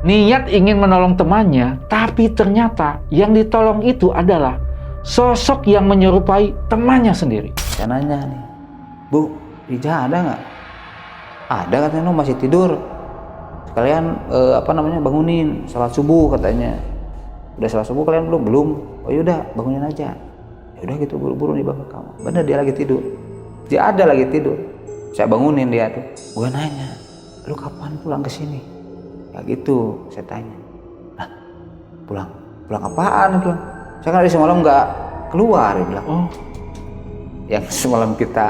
niat ingin menolong temannya, tapi ternyata yang ditolong itu adalah sosok yang menyerupai temannya sendiri. Saya nanya nih, Bu, Rija ada nggak? Ada katanya, no, masih tidur. Sekalian bangunin salat subuh katanya. Udah salat subuh kalian belum? Belum. Oh yaudah bangunin aja. Ya udah gitu, buru-buru nih bangun kamu. Bener dia lagi tidur. Dia ada lagi tidur. Saya bangunin dia tuh. Gue nanya, lu kapan pulang ke sini? Ya gitu, saya tanya. Nah, pulang apaan? Pulang. Saya kan dari semalam nggak keluar, dia bilang. Oh, Yang semalam kita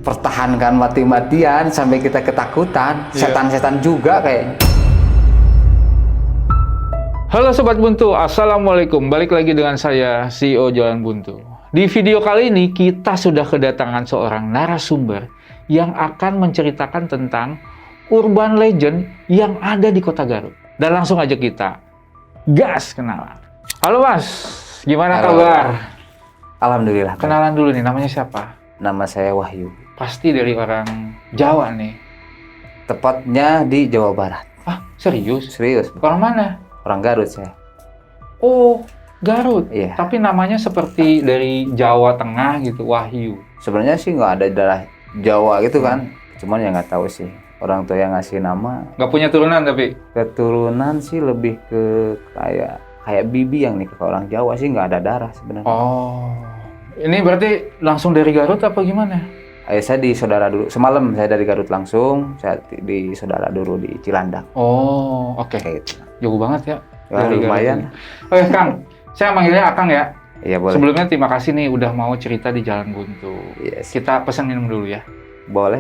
pertahankan mati-matian sampai kita ketakutan, setan-setan juga kayaknya. halo Sobat Buntu, Assalamualaikum. Balik lagi dengan saya, CEO Jalan Buntu. Di video kali ini kita sudah kedatangan seorang narasumber yang akan menceritakan tentang urban legend yang ada di Kota Garut. Dan langsung aja kita gas kenalan. Halo Mas, gimana Halo. kabar? Alhamdulillah. Kenalan dulu nih, namanya siapa? Nama saya Wahyu. Pasti dari orang Jawa nih. Tepatnya di Jawa Barat. Ah, serius? Serius, Orang mana? orang Garut saya. Oh, Garut. Iya. Tapi namanya seperti dari Jawa Tengah gitu, Wahyu. Sebenarnya sih nggak ada darah Jawa gitu kan. Cuman ya nggak tahu sih. Orang tua yang ngasih nama. Nggak punya turunan tapi? Keturunan sih lebih ke kayak bibi yang nikah ke orang Jawa sih, nggak ada darah sebenarnya. Oh. Ini berarti langsung dari Garut apa gimana? Saya di saudara dulu. Semalam saya dari Garut langsung. Saya di saudara dulu di Cilandak. Oh, oke. Kayak gitu. Jauh banget ya. Ya, dari lumayan. Garut. Oke, Kang. Saya manggilnya Akang ya. Iya boleh. Sebelumnya terima kasih nih udah mau cerita di Jalan Buntu. Yes. Kita pesen minum dulu ya. Boleh.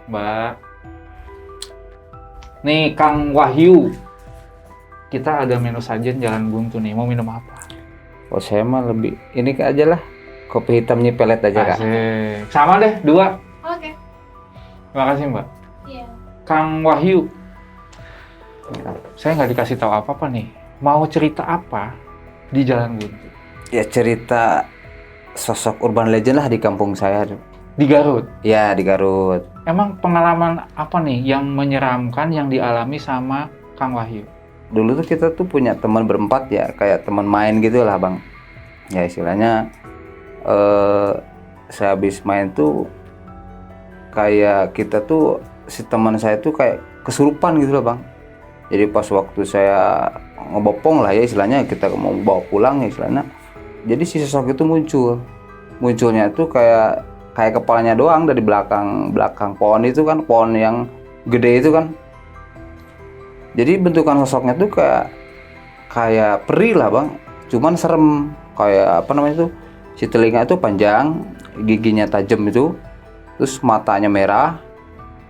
Mbak. Nih, Kang Wahyu. Kita ada menu sajian Jalan Buntu nih. Mau minum apa? Oh saya mah lebih ini aja lah. Kopi hitam nyipelet aja Kak. Asik. Sama deh, 2. Oke. Terima kasih, Mbak. Iya. Kang Wahyu. Saya nggak dikasih tahu apa-apa nih. Mau cerita apa di Jalan Buntu? Ya cerita sosok urban legend lah di kampung saya. Di Garut. Ya di Garut. Emang pengalaman apa nih yang menyeramkan yang dialami sama Kang Wahyu? Dulu tuh kita tuh punya teman berempat ya, kayak teman main gitu lah Bang. Ya istilahnya saya habis main tuh kayak kita tuh, si teman saya tuh kayak kesurupan gitu lah Bang. Jadi pas waktu saya ngebopong lah ya istilahnya, kita mau bawa pulang ya istilahnya. Jadi si sosok itu munculnya tuh kayak kepalanya doang dari belakang pohon itu kan, pohon yang gede itu kan. Jadi bentukan sosoknya tuh kayak peri lah Bang, cuman serem, kayak apa namanya tuh, si telinga itu panjang, giginya tajam itu, terus matanya merah,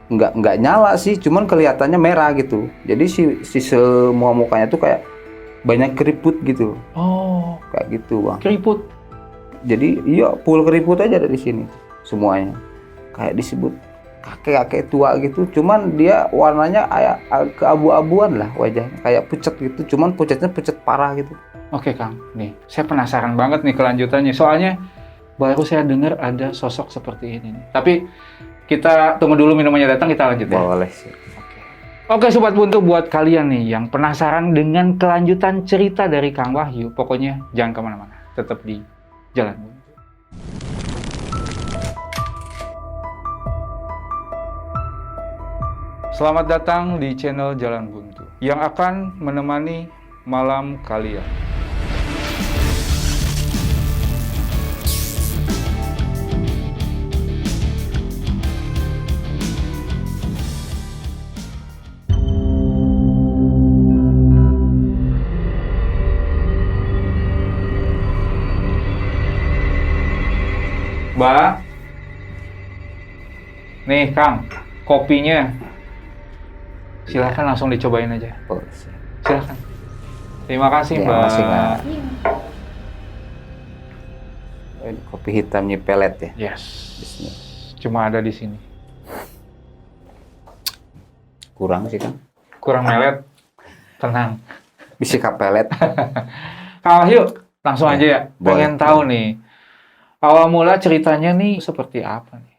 nggak nyala sih, cuman kelihatannya merah gitu. Jadi si semua mukanya tuh kayak banyak keriput gitu. Oh, Kayak gitu Bang. keriput. Jadi iya full keriput aja dari sini semuanya. Kayak disebut kakek tua gitu. Cuman dia warnanya kayak keabu-abuan lah wajahnya, kayak pucat gitu. Cuman pucatnya pucat parah gitu. Oke, Kang. Nih, saya penasaran banget nih kelanjutannya. Soalnya baru saya dengar ada sosok seperti ini nih. Tapi kita tunggu dulu minumannya datang, kita lanjut ya. Boleh sih. Oke, Sobat Buntu, buat kalian nih yang penasaran dengan kelanjutan cerita dari Kang Wahyu, pokoknya jangan kemana-mana. Tetap di Jalan Buntu. Selamat datang di channel Jalan Buntu yang akan menemani malam kalian. Mbak, nih Kang, kopinya. Silahkan langsung dicobain aja. Oh, Silahkan. Terima kasih, ya, Mbak. makasih, Kak. Iya. Kopi hitam nyipelet ya. Yes. Bismillah. Cuma ada di sini. Kurang sih kan. Kurang melet. Tenang. Bisa kapelet. Kang Wahyu, langsung Ya, aja ya. boleh. Pengen tahu nih. Awal mula ceritanya nih seperti apa nih?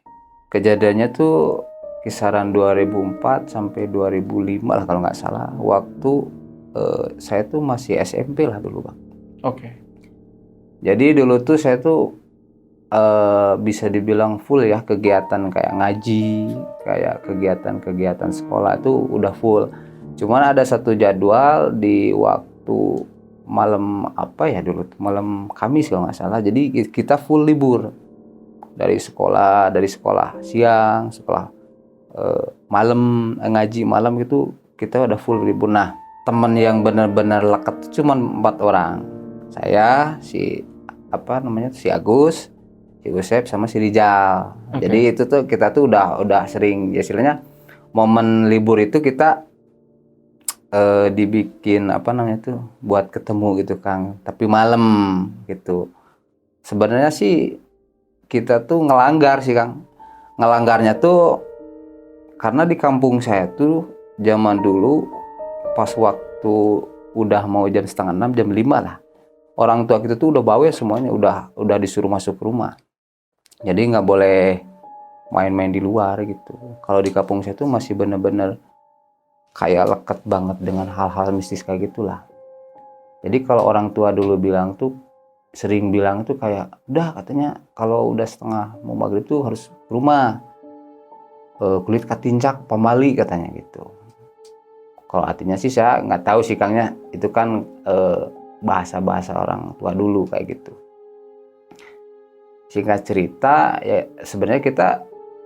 Kejadiannya tuh kisaran 2004 sampai 2005 lah kalau nggak salah. Waktu saya tuh masih SMP lah dulu Bang. Oke. Jadi dulu tuh saya tuh bisa dibilang full ya, kegiatan kayak ngaji, kayak kegiatan sekolah itu udah full. Cuman ada satu jadwal di waktu malam apa ya dulu, malam Kamis kalau nggak salah. Jadi kita full libur dari sekolah siang, sekolah malam, ngaji malam gitu kita udah full libur. Nah, temen yang benar-benar lekat itu cuma 4 orang. Saya, si Agus, si Usep sama si Rijal. Oke. Jadi itu tuh kita tuh udah sering, ya istilahnya momen libur itu kita dibikin buat ketemu gitu Kang. Tapi malam gitu. Sebenarnya sih kita tuh ngelanggar sih Kang. Ngelanggarnya tuh karena di kampung saya tuh zaman dulu pas waktu udah mau jam 5:30, jam 5 lah. Orang tua kita tuh udah bawel semuanya, udah disuruh masuk rumah. Jadi nggak boleh main-main di luar gitu. Kalau di kampung saya tuh masih bener-bener kayak lekat banget dengan hal-hal mistis kayak gitulah. Jadi kalau orang tua dulu sering bilang tuh kayak, udah katanya kalau udah setengah mau maghrib tuh harus ke rumah. Kulit katincak pamali katanya gitu. Kalau artinya sih saya nggak tahu sih Kangnya, itu kan bahasa-bahasa orang tua dulu kayak gitu. Singkat cerita ya sebenarnya kita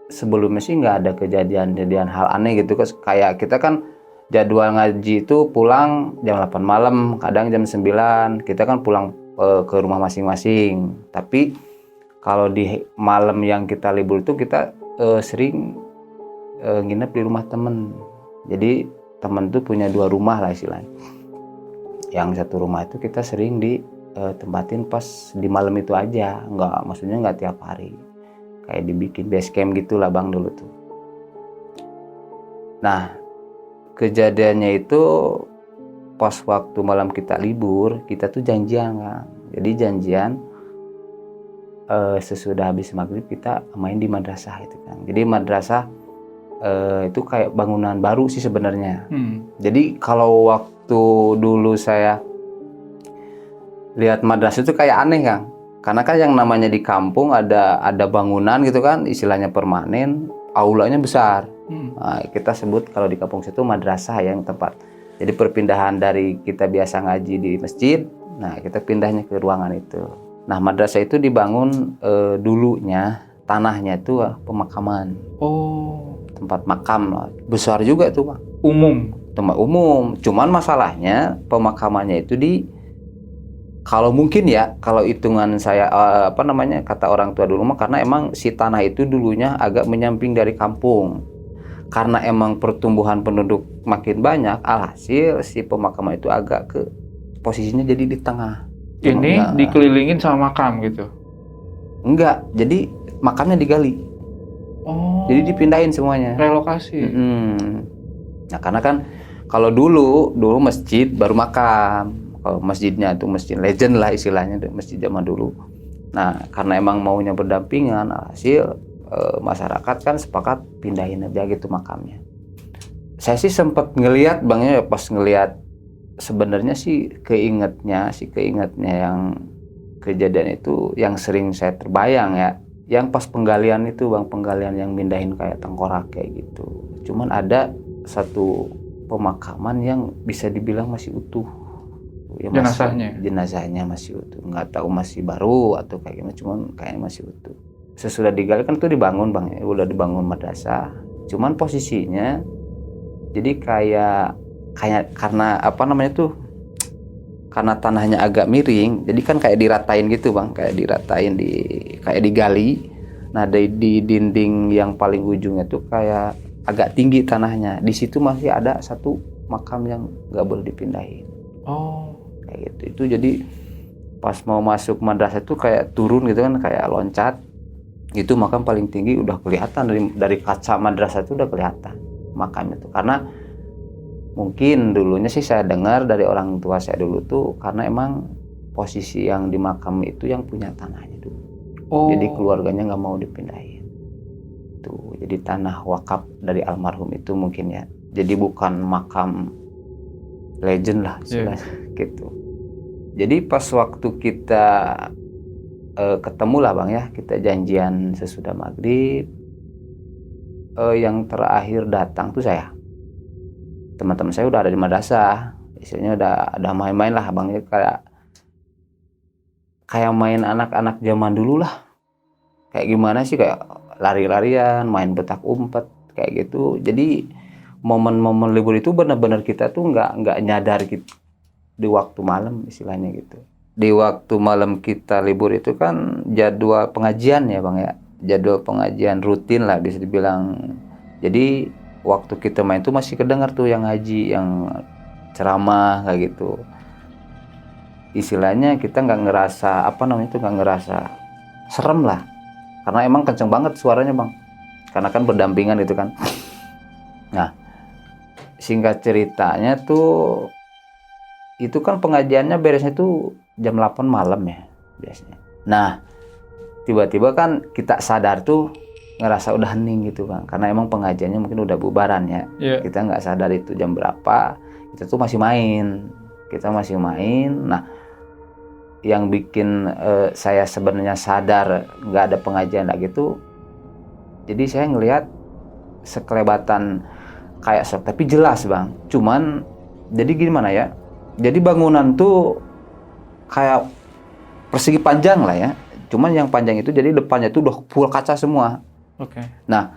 sebelumnya sih nggak ada kejadian hal aneh gitu. Kayak kita kan jadwal ngaji itu pulang jam 8 malam, kadang jam 9 kita kan pulang ke rumah masing-masing. Tapi kalau di malam yang kita libur itu kita sering nginep di rumah temen. Jadi temen tuh punya 2 rumah lah istilahnya. Yang satu rumah itu kita sering ditempatin pas di malam itu aja, maksudnya nggak tiap hari. Kayak dibikin base camp gitulah Bang dulu tuh. Nah, kejadiannya itu pas waktu malam kita libur, kita tuh janjian Kang. Jadi janjian sesudah habis maghrib kita main di madrasah itu Kang. Jadi madrasah itu kayak bangunan baru sih sebenarnya. Jadi kalau waktu dulu saya lihat madrasah itu kayak aneh Kang. Karena kan yang namanya di kampung ada bangunan gitu kan, istilahnya permanen, aulanya besar. Nah, kita sebut kalau di kampung situ madrasah yang tempat. Jadi perpindahan dari kita biasa ngaji di masjid, nah kita pindahnya ke ruangan itu. Nah madrasah itu dibangun dulunya tanahnya itu pemakaman. Oh. Tempat makam lah. Besar juga tuh Bang. Tempat umum. Cuman masalahnya pemakamannya itu kalau mungkin ya, kalau hitungan saya kata orang tua dulu mah, karena emang si tanah itu dulunya agak menyamping dari kampung. Karena emang pertumbuhan penduduk makin banyak, alhasil si pemakaman itu agak posisinya jadi di tengah. Ini dikelilingin sama makam gitu? Enggak, jadi makamnya digali. Oh. Jadi dipindahin semuanya. Relokasi. Nah karena kan kalau dulu masjid baru makam. Kalau masjidnya itu masjid legend lah istilahnya, masjid zaman dulu. Nah karena emang maunya berdampingan, hasil masyarakat kan sepakat pindahin aja gitu makamnya. Saya sih sempat ngelihat Bang ya, pas ngelihat sebenarnya sih keingetnya yang kejadian itu yang sering saya terbayang ya. Yang pas penggalian itu Bang, penggalian yang mindahin kayak tengkorak kayak gitu. Cuman ada satu pemakaman yang bisa dibilang masih utuh. Ya, jenazahnya masih utuh. Nggak tahu masih baru atau kayak gimana, cuman kayaknya masih utuh. Sesudah digali kan tuh dibangun Bang, ya, udah dibangun madrasah. Cuman posisinya jadi kayak karena karena tanahnya agak miring, jadi kan kayak diratain gitu Bang, kayak digali. Nah di dinding yang paling ujungnya tuh kayak agak tinggi tanahnya. Di situ masih ada satu makam yang nggak boleh dipindahin. Oh, kayak gitu. Itu jadi pas mau masuk madrasah tuh kayak turun gitu kan, kayak loncat. Itu makam paling tinggi udah kelihatan dari kaca madrasah itu udah kelihatan makam itu. Karena mungkin dulunya sih saya dengar dari orang tua saya dulu tuh, karena emang posisi yang di makam itu yang punya tanahnya dulu. Jadi keluarganya nggak mau dipindahin. Tuh. Jadi tanah wakaf dari almarhum itu mungkin ya. Jadi bukan makam legend lah istilahnya gitu. Jadi pas waktu kita ketemu lah Bang ya, kita janjian sesudah maghrib. Yang terakhir datang tuh saya. Teman-teman saya udah ada di madrasah, istilahnya udah main-main lah Bang ya, kayak main anak-anak zaman dulu lah. Kayak gimana sih, kayak lari-larian, main petak umpet kayak gitu. Jadi momen-momen libur itu benar-benar kita tuh nggak nyadar gitu di waktu malam istilahnya gitu. Di waktu malam kita libur itu kan jadwal pengajian ya Bang ya, jadwal pengajian rutin lah bisa dibilang. Jadi waktu kita main tuh masih kedengar tuh yang ngaji, yang ceramah kayak gitu. Istilahnya kita nggak ngerasa nggak ngerasa serem lah, karena emang kenceng banget suaranya Bang, karena kan berdampingan gitu kan. Nah, singkat ceritanya tuh itu kan pengajiannya beresnya tuh jam 8 malam ya biasanya. Nah, tiba-tiba kan kita sadar tuh, ngerasa udah hening gitu Bang, karena emang pengajiannya mungkin udah bubaran ya. Kita nggak sadar itu jam berapa, kita tuh masih main. Nah, yang bikin saya sebenarnya sadar nggak ada pengajian lagi tuh, jadi saya ngelihat sekelebatan kayak sok, tapi jelas Bang. Cuman jadi gimana ya, jadi bangunan tuh kayak persegi panjang lah ya, cuman yang panjang itu jadi depannya tuh udah full kaca semua. Nah,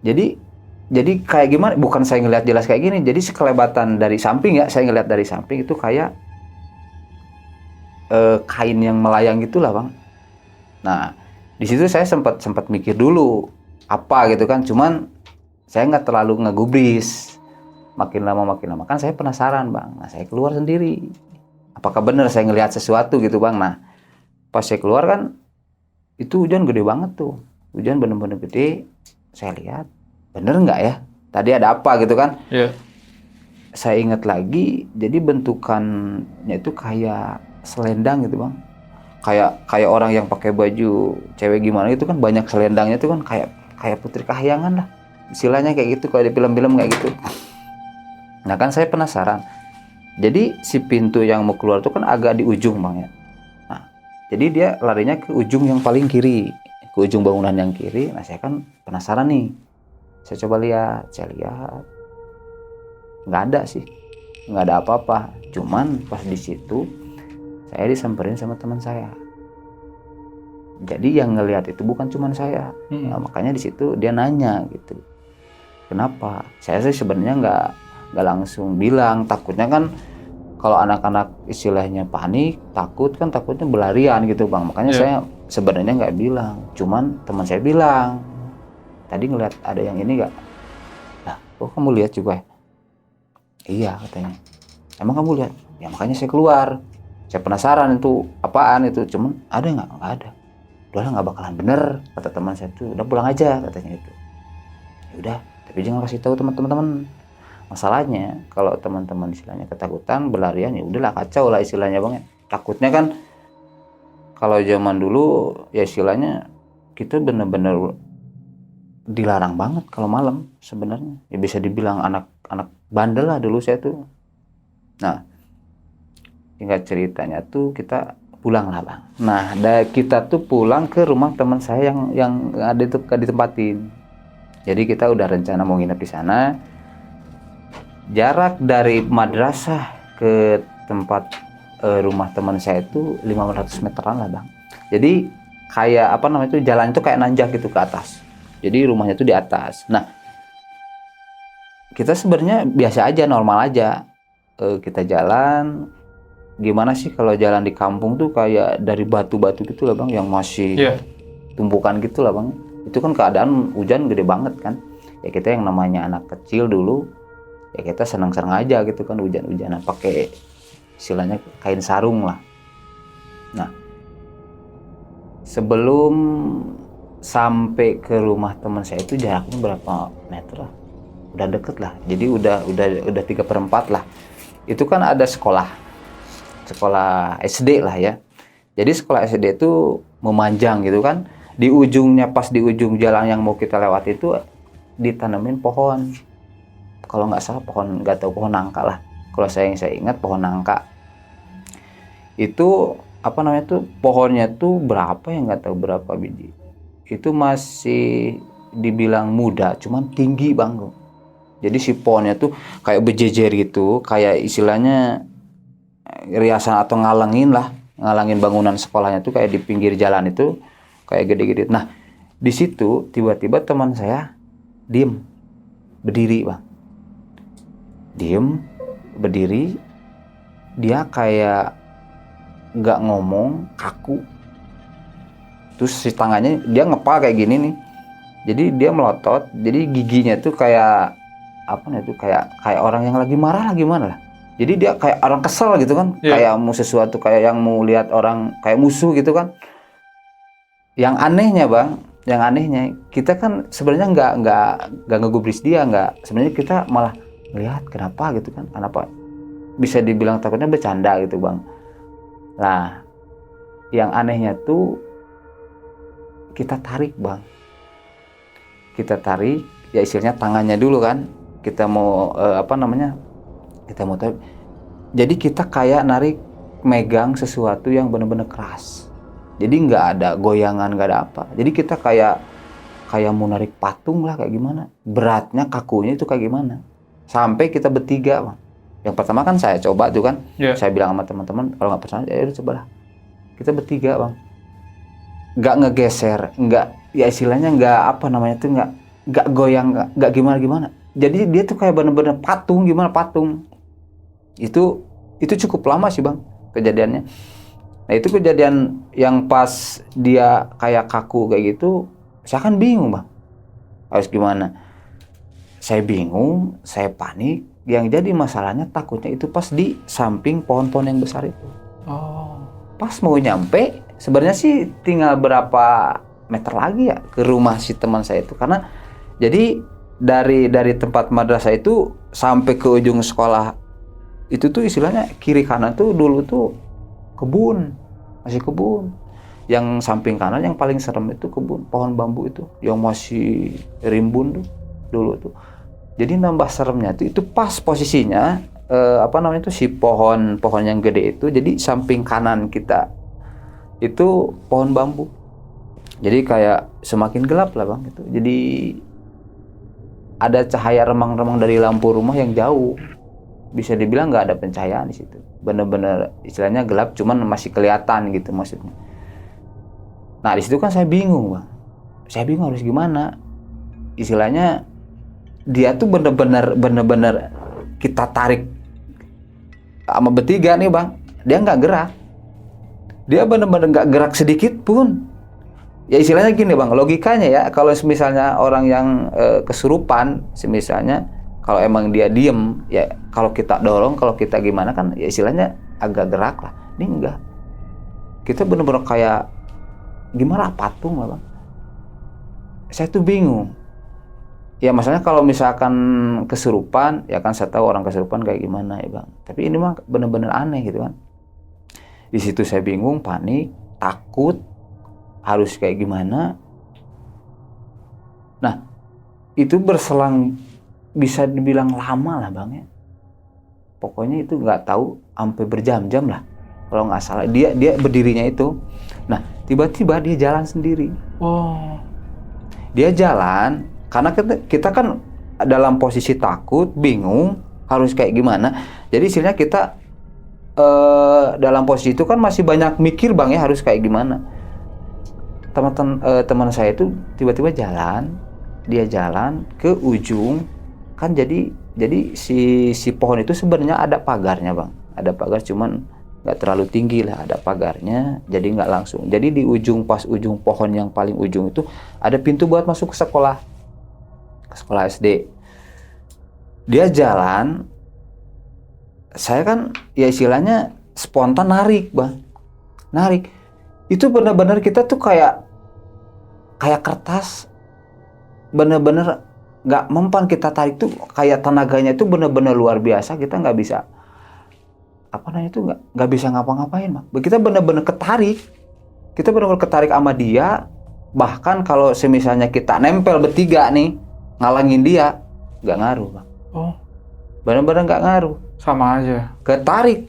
jadi kayak gimana, bukan saya ngelihat jelas kayak gini, jadi sekelebatan dari samping ya, saya ngelihat dari samping itu kayak kain yang melayang gitulah Bang. Nah, di situ saya sempat mikir dulu apa gitu kan, cuman saya nggak terlalu ngegubris. Makin lama kan saya penasaran Bang. Nah, saya keluar sendiri, apakah benar saya ngelihat sesuatu gitu Bang. Nah, pas saya keluar kan itu hujan gede banget tuh, hujan bener-bener gede. Saya lihat bener nggak ya tadi ada apa gitu kan. Saya ingat lagi, jadi bentukannya itu kayak selendang gitu Bang, kayak orang yang pakai baju cewek gimana itu kan, banyak selendangnya itu kan, kayak Putri Kahyangan lah istilahnya kayak gitu, kalau di film-film kayak gitu. Nah kan saya penasaran, jadi si pintu yang mau keluar itu kan agak di ujung Bang ya. Nah, jadi dia larinya ke ujung yang paling kiri, ke ujung bangunan yang kiri. Nah, saya kan penasaran nih, saya coba lihat, nggak ada sih, nggak ada apa-apa. Cuman pas di situ saya disamperin sama teman saya. Jadi yang ngelihat itu bukan cuman saya. Nah, makanya di situ dia nanya gitu, kenapa? Saya sih sebenarnya nggak langsung bilang, takutnya kan kalau anak-anak istilahnya panik, takutnya berlarian gitu Bang. Makanya saya sebenarnya nggak bilang. Cuman teman saya bilang, tadi ngelihat ada yang ini nggak? Nah, kok kamu lihat juga ya? Iya katanya. Emang kamu lihat? Ya makanya saya keluar. Saya penasaran itu apaan itu. Cuman ada nggak? Nggak ada. Udahlah, nggak bakalan bener, kata teman saya tuh. Udah pulang aja katanya itu. Ya udah, tapi jangan kasih tahu teman-teman. Masalahnya kalau teman-teman istilahnya ketakutan, berlarian, ya udahlah, kacau lah istilahnya Bang. Takutnya kan kalau zaman dulu ya istilahnya kita bener-bener dilarang banget kalau malam sebenarnya. Ya bisa dibilang anak bandel lah dulu saya tuh. Nah, singkat ceritanya tuh kita pulang lah Bang. Nah, kita tuh pulang ke rumah teman saya yang ada itu ditempatin. Jadi kita udah rencana mau nginep di sana. Jarak dari madrasah ke tempat rumah teman saya itu 500 meteran lah Bang. Jadi kayak itu jalan itu kayak nanjak gitu ke atas. Jadi rumahnya itu di atas. Nah, kita sebenarnya biasa aja, normal aja. Kita jalan. Gimana sih kalau jalan di kampung tuh kayak dari batu-batu gitu lah Bang, yang masih tumpukan gitu lah Bang. Itu kan keadaan hujan gede banget kan. Ya kita yang namanya anak kecil dulu, ya kita senang-senang aja gitu kan, hujan-hujanan pakai istilahnya kain sarung lah. Nah, sebelum sampai ke rumah teman saya itu jaraknya berapa meter lah, udah deket lah. Jadi udah 3/4 lah. Itu kan ada sekolah SD lah ya. Jadi sekolah SD itu memanjang gitu kan. di ujungnya, pas di ujung jalan yang mau kita lewati itu ditanamin pohon. Kalau nggak salah pohon, nggak tahu, pohon nangka lah. Kalau saya ingat pohon nangka. Itu apa namanya tuh, pohonnya tuh berapa ya, nggak tahu berapa biji. Itu masih dibilang muda, cuman tinggi Bang. Jadi si pohonnya tuh kayak berjejer gitu, kayak istilahnya riasan atau ngalangin bangunan sekolahnya tuh kayak di pinggir jalan itu kayak gede-gede. Nah, di situ tiba-tiba teman saya diem, berdiri Bang. Diem, berdiri, dia kayak nggak ngomong, kaku. Terus si tangannya dia ngepal kayak gini nih. Jadi dia melotot, jadi giginya tuh kayak apa nih tuh, kayak orang yang lagi marah, lagi mana lah. Jadi dia kayak orang kesel gitu kan, kayak mau sesuatu, kayak yang mau lihat orang kayak musuh gitu kan. Yang anehnya Bang, yang anehnya kita kan sebenarnya nggak ngegubris dia, nggak, sebenarnya kita malah melihat kenapa gitu kan, kenapa bisa dibilang takutnya bercanda gitu Bang. Nah, yang anehnya tuh kita tarik Bang, kita tarik, ya istilahnya tangannya dulu kan, kita mau kita mau tarik. Jadi kita kayak narik, megang sesuatu yang benar-benar keras. Jadi nggak ada goyangan, nggak ada apa. Jadi kita kayak mau narik patung lah, kayak gimana. Beratnya, kakunya itu kayak gimana. Sampai kita bertiga Bang. Yang pertama kan saya coba tuh kan. Saya bilang sama teman-teman, kalau nggak percaya, ya udah cobalah. Kita bertiga Bang. Nggak ngegeser, nggak, ya istilahnya nggak apa namanya tuh, nggak goyang, nggak gimana. Jadi dia tuh kayak bener-bener patung, gimana patung. Itu cukup lama sih Bang kejadiannya. Nah itu kejadian yang pas dia kayak kaku kayak gitu, saya kan bingung Bang, harus gimana. Saya bingung, saya panik. Yang jadi masalahnya takutnya itu pas di samping pohon-pohon yang besar itu. Pas mau nyampe, sebenarnya sih tinggal berapa meter lagi ya ke rumah si teman saya itu. Karena jadi dari tempat madrasah itu sampai ke ujung sekolah itu tuh istilahnya kiri kanan tuh dulu tuh kebun, masih kebun. Yang samping kanan yang paling serem itu kebun, pohon bambu itu yang masih rimbun tuh dulu tuh. Jadi nambah seremnya itu pas posisinya si pohon yang gede itu, jadi samping kanan kita itu pohon bambu. Jadi kayak semakin gelap lah Bang itu. Jadi ada cahaya remang-remang dari lampu rumah yang jauh. Bisa dibilang nggak ada pencahayaan di situ. Bener-bener istilahnya gelap, cuman masih kelihatan gitu maksudnya. Nah di situ kan saya bingung Bang. Saya bingung harus gimana. Istilahnya dia tuh bener-bener kita tarik sama bertiga nih Bang. Dia nggak gerak. Dia bener-bener nggak gerak sedikit pun. Ya istilahnya gini Bang, logikanya ya, kalau misalnya orang yang kesurupan, misalnya kalau emang dia diem, ya kalau kita dorong, kalau kita gimana kan, ya istilahnya agak gerak lah. Ini enggak. Kita bener-bener kayak gimana, patung lah Bang. Saya tuh bingung. Ya masalahnya kalau misalkan kesurupan, ya kan saya tahu orang kesurupan kayak gimana ya Bang. Tapi ini mah bener-bener aneh gitu kan. Di situ saya bingung, panik, takut, harus kayak gimana. Nah, itu berselang bisa dibilang lama lah Bang ya. Pokoknya itu nggak tahu sampai berjam-jam lah. Kalau nggak salah dia berdirinya itu. Nah, tiba-tiba dia jalan sendiri. Dia jalan karena kita kan dalam posisi takut, bingung, harus kayak gimana. Jadi istilahnya kita dalam posisi itu kan masih banyak mikir Bang ya, harus kayak gimana. Teman saya itu tiba-tiba jalan, dia jalan ke ujung kan, jadi si pohon itu sebenarnya ada pagarnya Bang, ada pagar cuman nggak terlalu tinggi lah, ada pagarnya, jadi nggak langsung. Jadi di pas ujung pohon yang paling ujung itu ada pintu buat masuk ke sekolah SD. Dia jalan, saya kan ya istilahnya spontan narik Bang, narik. Itu benar-benar kita tuh kayak kertas, benar-benar nggak mempan kita tarik tuh, kayak tenaganya itu benar-benar luar biasa. Kita nggak bisa nggak bisa ngapa-ngapain Bang. Kita benar-benar ketarik, sama dia Bahkan kalau semisalnya kita nempel bertiga nih, ngalangin dia, nggak ngaruh bang. Oh, Benar-benar nggak ngaruh. sama aja. Ketarik,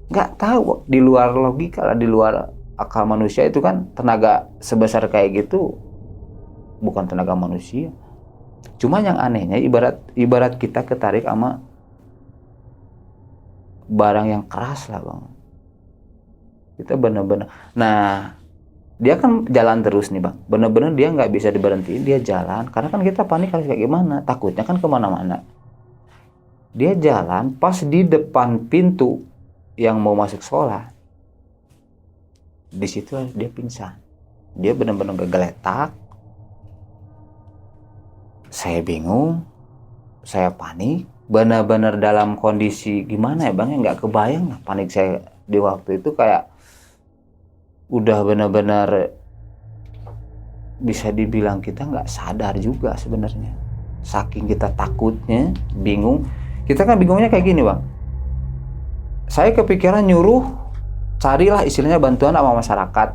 nggak tahu, di luar logika lah, di luar akal manusia itu kan, tenaga sebesar kayak gitu bukan tenaga manusia. Cuma yang anehnya ibarat kita ketarik sama barang yang keras lah bang. Kita benar-benar, nah dia kan jalan terus nih bang, benar-benar dia nggak bisa diberhentiin, dia jalan karena kan kita panik harus kayak gimana, takutnya kan kemana-mana. Dia jalan pas di depan pintu yang mau masuk sekolah, di situ dia pingsan. Dia benar-benar geletak. Saya bingung, saya panik, benar-benar dalam kondisi gimana ya bang, ya nggak kebayang lah panik saya di waktu itu, kayak udah benar-benar bisa dibilang kita nggak sadar juga sebenarnya, saking kita takutnya, bingung. Kita kan bingungnya kayak gini bang, saya kepikiran nyuruh carilah istilahnya bantuan sama masyarakat.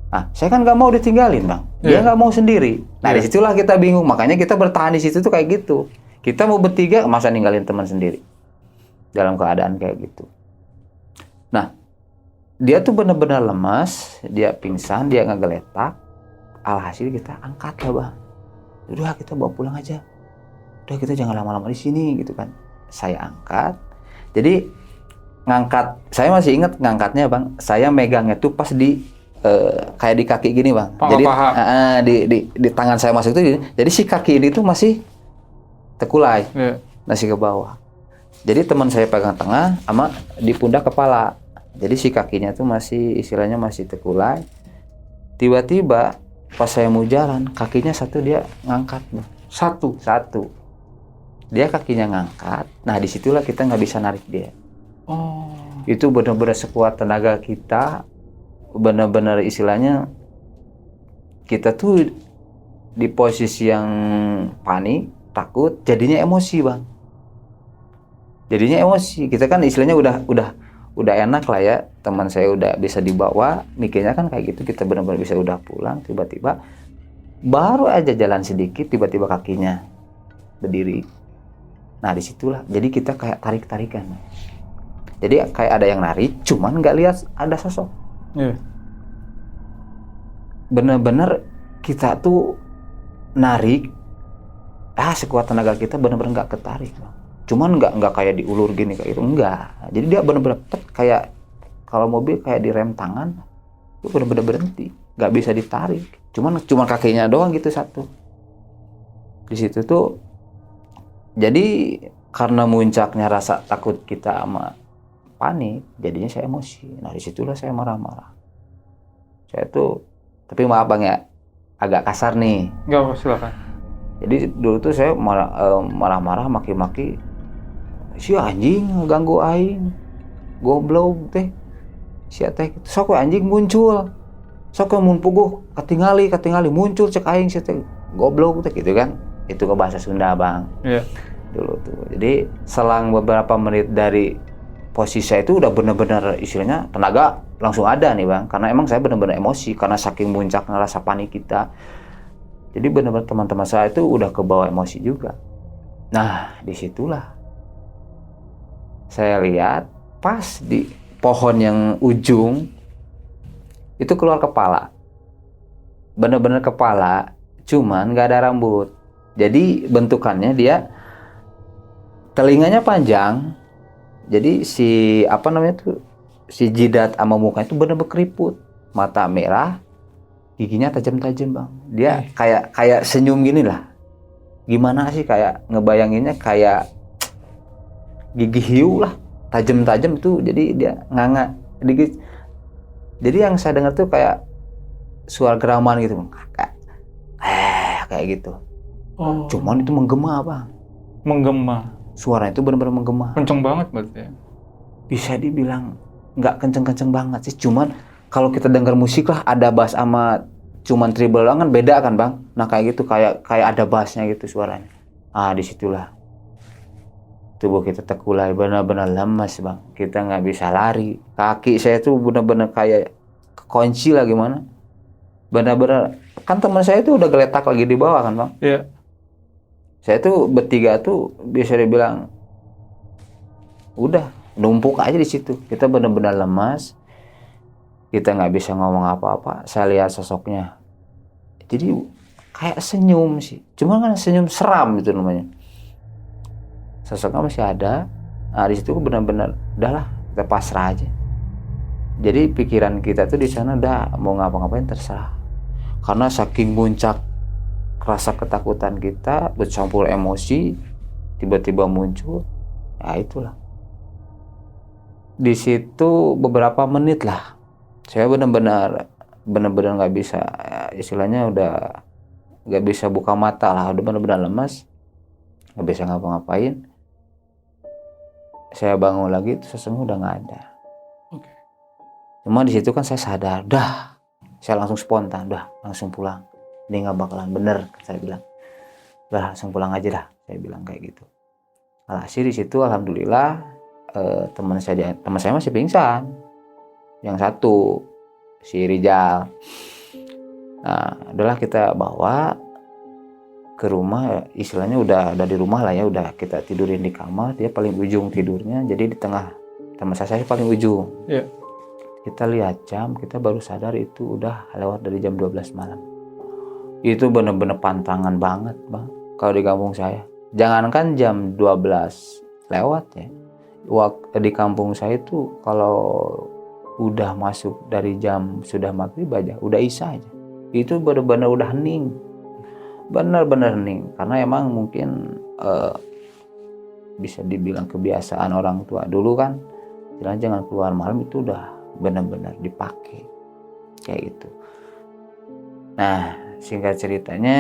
Nah, saya kan nggak mau ditinggalin bang, dia nggak mau sendiri. Nah, disitulah kita bingung, makanya kita bertahan di situ tuh kayak gitu. Kita mau bertiga, masa ninggalin teman sendiri dalam keadaan kayak gitu. Nah, dia tuh benar-benar lemas, dia pingsan, dia ngegeletak. Alhasil kita angkat lah bang. Udah kita bawa pulang aja. Udah kita jangan lama-lama di sini gitu kan. Saya angkat. Jadi ngangkat, saya masih ingat ngangkatnya bang. Saya megangnya tuh pas di kayak di kaki gini bang. Jadi di tangan saya masuk itu, jadi si kaki ini tuh masih tekulai, masih ke bawah. Jadi teman saya pegang tengah sama di pundak kepala. Jadi si kakinya tuh masih istilahnya masih tekulai. Tiba-tiba pas saya mau jalan, kakinya satu dia ngangkat bang. Satu. Dia kakinya ngangkat. Nah disitulah kita nggak bisa narik dia. Oh. Itu benar-benar sekuat tenaga kita. Benar-benar istilahnya kita tuh di posisi yang panik, takut, jadinya emosi bang. Jadinya emosi. Kita kan istilahnya udah enak lah ya, teman saya udah bisa dibawa, mikirnya kan kayak gitu, kita benar-benar bisa udah pulang. Tiba-tiba baru aja jalan sedikit, tiba-tiba kakinya berdiri. Nah disitulah, jadi kita kayak tarik-tarikan. Jadi kayak ada yang narik, cuman nggak lihat ada sosok. Bener-bener kita tuh narik, sekuat tenaga kita bener-bener nggak ketarik, cuman nggak kayak diulur gini kayak itu, enggak. Jadi dia bener-bener kayak kalau mobil kayak direm tangan, itu bener-bener berhenti, nggak bisa ditarik, cuman kakinya doang gitu satu. Di situ tuh, jadi karena muncaknya rasa takut kita sama panik, jadinya saya emosi. Nah disitulah saya marah-marah. Saya tuh, tapi maaf bang ya, agak kasar nih. Nggak apa, silakan. Jadi dulu tuh saya marah-marah, maki-maki, si anjing ganggu aing, goblok teh, si teh, sok anjing muncul, sok mun puguh katingali muncul cek aing si teh, goblok teh gitu kan. Itu ke bahasa Sunda bang. Iya. Dulu tuh. Jadi selang beberapa menit dari posisi saya itu udah benar-benar istilahnya tenaga langsung ada nih bang, karena emang saya benar-benar emosi karena saking muncaknya rasa panik kita. Jadi benar-benar teman-teman saya itu udah kebawa emosi juga. Nah disitulah saya lihat pas di pohon yang ujung itu keluar kepala, benar-benar kepala, cuman nggak ada rambut. Jadi bentukannya dia telinganya panjang. Jadi si si jidat sama muka itu benar-benar keriput, mata merah, giginya tajam-tajam bang. Dia kayak senyum gini lah. Gimana sih kayak ngebayanginnya kayak gigi hiu lah, tajam-tajam tuh. Jadi dia nganga dikit. Jadi yang saya dengar tuh kayak suara geraman gitu bang, kayak gitu. Oh. Cuman itu menggema bang. Menggema. Suara itu benar-benar menggema. Kenceng banget berarti ya? Bisa dibilang nggak kenceng-kenceng banget sih, cuman kalau kita dengar musik lah ada bass sama cuman treble kan beda kan bang. Nah kayak gitu, kayak ada bassnya gitu suaranya. Disitulah tubuh kita terkulai, benar-benar lemas bang. Kita nggak bisa lari, kaki saya tuh benar-benar kayak kekunci lah gimana. benar-benar kan teman saya itu udah geletak lagi di bawah kan bang. Iya. Saya tuh bertiga tuh bisa dibilang udah numpuk aja di situ. Kita benar-benar lemas. Kita nggak bisa ngomong apa-apa. Saya lihat sosoknya. Jadi kayak senyum sih. Cuma kan senyum seram itu namanya. Sosoknya masih ada. Nah di situ benar-benar udahlah kita pasrah aja. Jadi pikiran kita tuh di sana udah mau ngapa-ngapain terserah. Karena saking muncak rasa ketakutan kita bercampur emosi tiba-tiba muncul. Ya itulah. Di situ beberapa menit lah. Saya benar-benar nggak bisa, istilahnya udah nggak bisa buka mata lah, udah benar-benar lemas, nggak bisa ngapa-ngapain. Saya bangun lagi, itu sosoknya udah nggak ada. Oke. Cuma di situ kan saya sadar, dah, saya langsung spontan, dah, langsung pulang. Ini nggak bakalan bener, saya bilang. Udah langsung pulang aja dah, saya bilang kayak gitu. Alhasil di situ alhamdulillah teman saya masih pingsan. Yang satu si Rijal. Nah, udahlah kita bawa ke rumah, istilahnya udah di rumah lah ya, udah kita tidurin di kamar, dia paling ujung tidurnya, jadi di tengah, teman saya paling ujung. Iya. Kita lihat jam, kita baru sadar itu udah lewat dari jam 12 malam. Itu bener-bener pantangan banget bang, kalau di kampung saya. Jangankan jam 12 lewat ya, di kampung saya itu kalau udah masuk dari jam sudah maghrib aja, udah isya aja, itu benar-benar udah hening, benar-benar hening. Karena emang mungkin bisa dibilang kebiasaan orang tua dulu kan, jangan keluar malam, itu udah benar-benar dipakai kayak gitu. Nah singkat ceritanya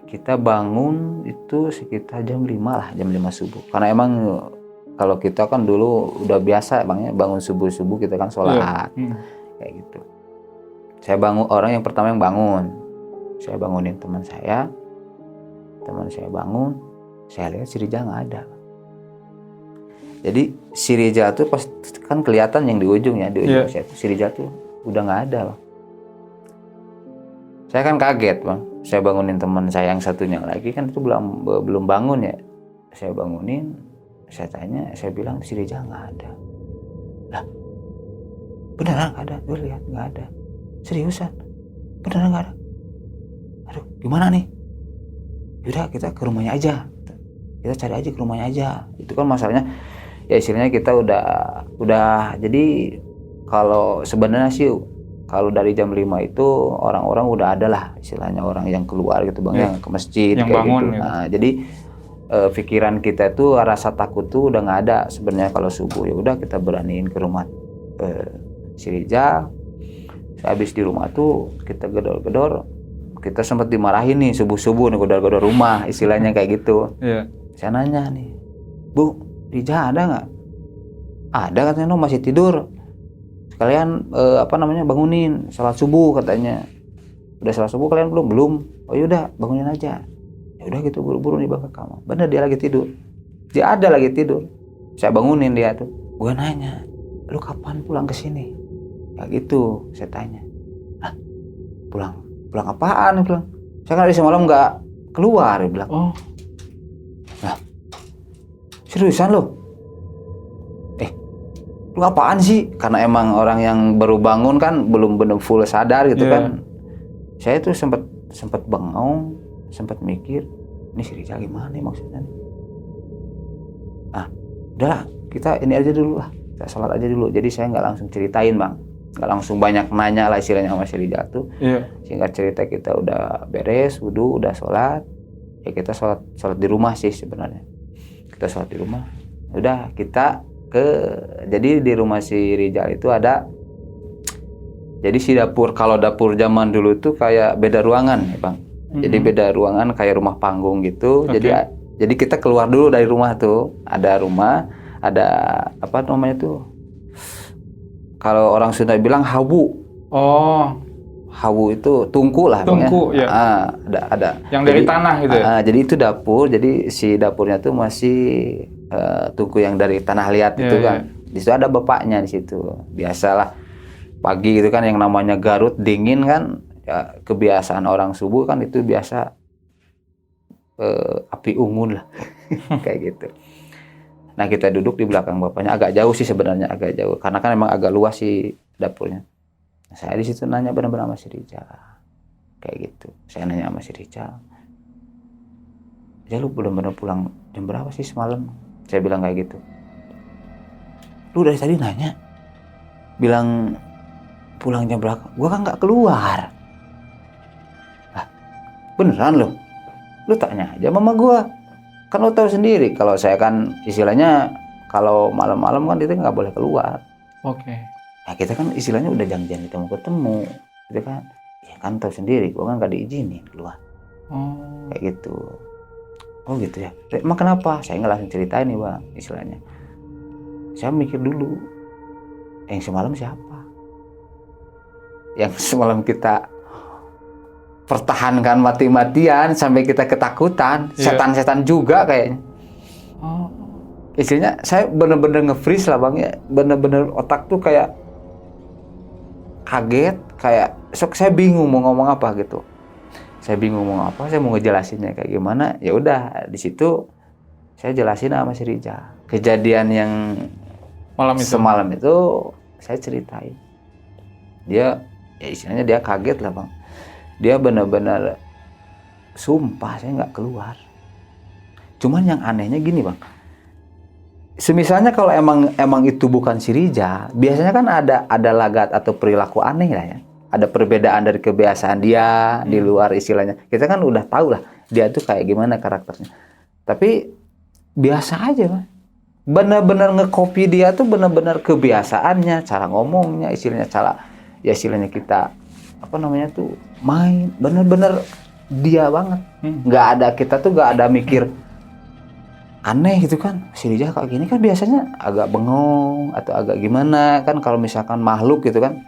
kita bangun itu sekitar jam 5 lah, jam 5 subuh. Karena emang kalau kita kan dulu udah biasa bang ya, bangun subuh kita kan sholat kayak gitu. Saya bangun, orang yang pertama yang bangun, saya bangunin teman saya bangun, saya lihat si Rijal nggak ada. Jadi si Rijal tuh pas kan kelihatan yang di ujung ya, di ujung saya tuh si Rijal tuh udah nggak ada bang. Saya kan kaget bang, saya bangunin teman saya yang satunya lagi kan itu belum bangun ya, saya bangunin. Saya tanya, saya bilang si Rijal nggak ada. Lah, beneran nggak ada? Gue lihat nggak ada. Seriusan? Beneran nggak ada? Aduh, gimana nih? Yaudah kita ke rumahnya aja. Kita cari aja ke rumahnya aja. Itu kan masalahnya, ya istilahnya kita udah. Jadi kalau sebenarnya sih kalau dari jam 5 itu orang-orang udah ada lah istilahnya orang yang keluar gitu bang, yang ke masjid yang kayak bangun, gitu. Nah, jadi pikiran kita tuh rasa takut tuh udah nggak ada sebenarnya kalau subuh. Ya udah kita beraniin ke rumah si Rijal. Habis di rumah tuh kita gedor-gedor, kita sempat dimarahin nih subuh nih, gedor-gedor rumah istilahnya kayak gitu. Iya. Saya nanya nih, Bu, Rijal ada nggak? Ada katanya, no, masih tidur. Sekalian bangunin sholat subuh katanya. Udah sholat subuh kalian belum? Oh yaudah bangunin aja. Ya udah gitu buru-buru nih bang ke kamar. Bener dia lagi tidur. Dia ada lagi tidur. Saya bangunin dia tuh. Gue nanya, lu kapan pulang ke sini? Kayak gitu saya tanya. Hah? Pulang apaan nih pulang? Saya kan dari semalam nggak keluar, dia bilang. Oh. Nah, seriusan lo? Lu apaan sih? Karena emang orang yang baru bangun kan belum benar full sadar gitu kan. Saya tuh sempat bengong, sempat mikir, ini si Rijal gimana nih maksudnya? Ah, udahlah, kita ini aja dulu lah, kita sholat aja dulu. Jadi saya nggak langsung ceritain bang, nggak langsung banyak nanya lah istilahnya sama si Rijal tuh. Singkat cerita kita udah beres, wudu, udah sholat, ya kita sholat di rumah sih sebenarnya. Kita sholat di rumah, udah kita jadi di rumah si Rijal itu ada. Jadi si dapur, kalau dapur zaman dulu tuh kayak beda ruangan ya bang. Jadi beda ruangan kayak rumah panggung gitu. Okay. Jadi kita keluar dulu dari rumah tuh. Ada rumah, ada apa namanya tuh? Kalau orang Sunda bilang hawu. Oh. Hawu itu tungku lah. Tungku ya. Ada. Yang dari tanah gitu ya? Jadi itu dapur. Jadi si dapurnya tuh masih tungku yang dari tanah liat itu kan. Di situ ada bapaknya di situ. Biasalah. pagi gitu kan, yang namanya Garut dingin kan, ya kebiasaan orang subuh kan itu biasa api unggun lah kayak gitu. Nah kita duduk di belakang bapaknya, agak jauh sih sebenarnya, agak jauh karena kan emang agak luas sih dapurnya. Nah, saya di situ nanya benar-benar sama si Rijal kayak gitu. Saya nanya sama si Rijal, "Ya lu benar-benar pulang jam berapa sih semalam?" Saya bilang kayak gitu. "Lu dari tadi nanya bilang pulang jam berapa, gua kan nggak keluar." "Lah beneran lo? Lu tanya aja mama gua, kan lu tahu sendiri kalau saya kan istilahnya kalau malam-malam kan itu nggak boleh keluar." Oke. Nah kita kan istilahnya udah janjian kita mau ketemu gitu kan, ya kan tahu sendiri gua kan nggak diizinin keluar Oh. kayak gitu. "Oh gitu ya, emang kenapa?" Saya nggak langsung ceritain nih bang, istilahnya saya mikir dulu, yang semalam siapa yang semalam kita pertahankan mati-matian sampai kita ketakutan. Iya. Setan-setan juga kayaknya. Oh. Istilahnya saya bener-bener nge-freeze lah bang ya, bener-bener otak tuh kayak kaget, kayak saya bingung mau ngomong apa gitu. Saya bingung mau apa, saya mau ngejelasinnya kayak gimana. Ya udah di situ saya jelasin sama si Rija kejadian yang Malam itu. semalam itu, saya ceritain. Dia ya istilahnya dia kaget lah bang. Dia benar-benar sumpah saya nggak keluar. Cuman yang anehnya gini bang, semisalnya kalau emang itu bukan si Rija, biasanya kan ada lagat atau perilaku aneh lah ya. Ada perbedaan dari kebiasaan dia di luar istilahnya. Kita kan udah tahu lah dia tuh kayak gimana karakternya. Tapi biasa aja bang. Benar-benar nge-copy dia tuh benar-benar kebiasaannya, cara ngomongnya, istilahnya istilahnya kita apa namanya tuh main, benar-benar dia banget. Nggak ada, kita tuh nggak ada mikir aneh gitu kan, si Rija kayak gini kan biasanya agak bengong atau agak gimana kan, kalau misalkan makhluk gitu kan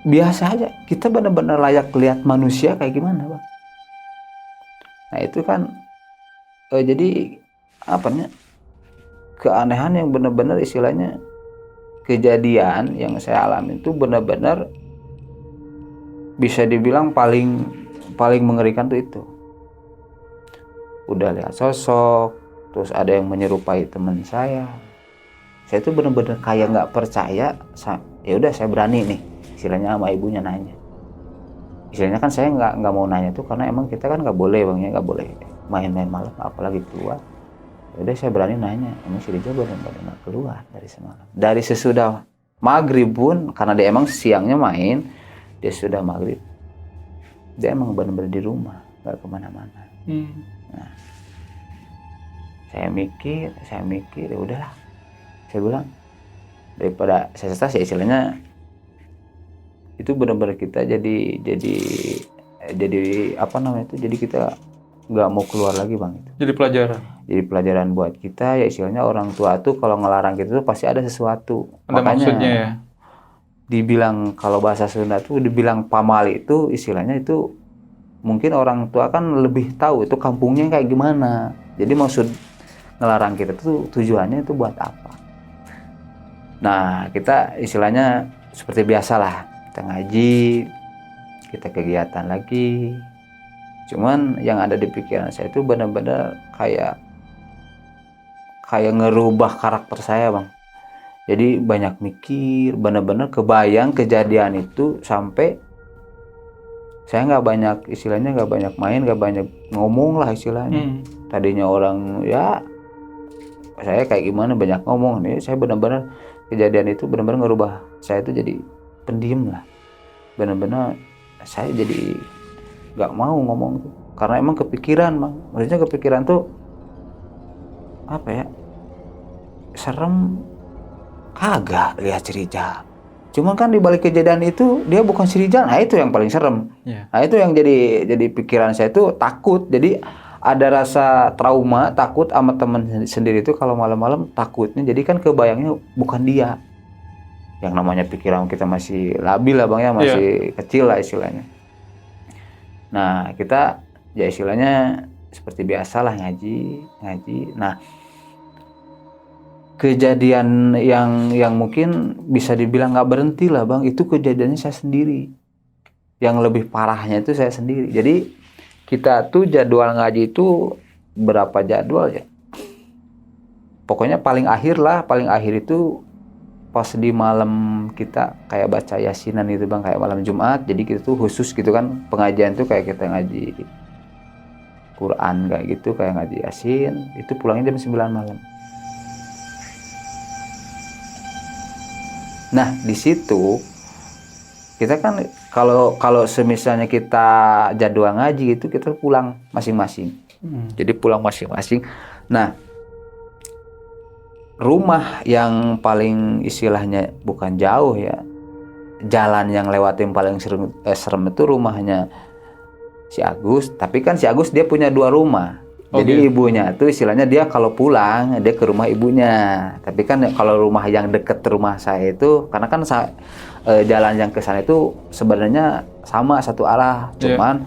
biasa aja. Kita benar-benar layak lihat manusia kayak gimana bang. Nah itu kan jadi apa nih, keanehan yang benar-benar istilahnya kejadian yang saya alami itu benar-benar bisa dibilang paling mengerikan tuh itu. Udah lihat sosok, terus ada yang menyerupai teman saya. Saya tuh benar-benar kayak nggak percaya. Ya udah saya berani nih, istilahnya sama ibunya nanya. Istilahnya kan saya nggak mau nanya tuh karena emang kita kan nggak boleh bang ya, nggak boleh main-main malam apalagi keluar. Ya udah saya berani nanya, emang si Rija benar-benar keluar dari semalam. Dari sesudah maghrib pun, karena dia emang siangnya main, dia sudah maghrib, dia emang benar-benar di rumah, nggak kemana-mana. Nah, saya mikir, ya udahlah. Saya bilang daripada saya stres ya istilahnya itu benar-benar kita jadi apa namanya itu, jadi kita nggak mau keluar lagi bang itu. Jadi pelajaran. Jadi pelajaran buat kita ya, istilahnya orang tua tuh kalau ngelarang kita tuh pasti ada sesuatu. Ada makanya maksudnya ya. Dibilang kalau bahasa Sunda tuh dibilang pamali itu istilahnya itu mungkin orang tua kan lebih tahu itu kampungnya kayak gimana. Jadi maksud ngelarang kita tuh tujuannya itu buat apa. Nah kita istilahnya seperti biasa lah, kita ngaji, kita kegiatan lagi. Cuman yang ada di pikiran saya itu benar-benar kayak ngerubah karakter saya bang. Jadi banyak mikir, benar-benar kebayang kejadian itu sampai saya nggak banyak istilahnya, nggak banyak main, nggak banyak ngomong lah istilahnya. Tadinya orang ya saya kayak gimana banyak ngomong, nih saya benar-benar kejadian itu benar-benar ngerubah saya itu jadi pendiam lah. Benar-benar saya jadi nggak mau ngomong tuh karena emang kepikiran bang. Maksudnya kepikiran tuh apa ya, serem kagak lihat si Rijal. Cuman kan di balik kejadian itu dia bukan si Rijal. Nah itu yang paling serem. Nah itu yang jadi pikiran saya itu takut. Jadi ada rasa trauma, takut sama teman sendiri itu kalau malam-malam takutnya. Jadi kan kebayangnya bukan dia. Yang namanya pikiran kita masih labil lah bang ya, masih kecil lah istilahnya. Nah kita ya istilahnya seperti biasa lah ngaji. Nah kejadian yang mungkin bisa dibilang nggak berhenti lah bang, itu kejadiannya saya sendiri. Yang lebih parahnya itu saya sendiri. Jadi kita tuh jadwal ngaji itu berapa jadwal ya? Pokoknya paling akhir itu pas di malam kita kayak baca yasinan gitu bang, kayak malam Jumat. Jadi kita tuh khusus gitu kan, pengajian tuh kayak kita ngaji Quran kayak gitu, kayak ngaji yasin. Itu pulangnya jam 9 malam. Nah di situ kita kan kalau semisalnya kita jadwal ngaji itu kita pulang masing-masing. Jadi pulang masing-masing. Nah rumah yang paling istilahnya bukan jauh ya, jalan yang lewatin paling serem itu rumahnya si Agus. Tapi kan si Agus dia punya 2 rumah. Jadi ibunya tuh istilahnya dia kalau pulang dia ke rumah ibunya. Tapi kan kalau rumah yang deket rumah saya itu, karena kan jalan yang ke sana itu sebenarnya sama satu arah, cuman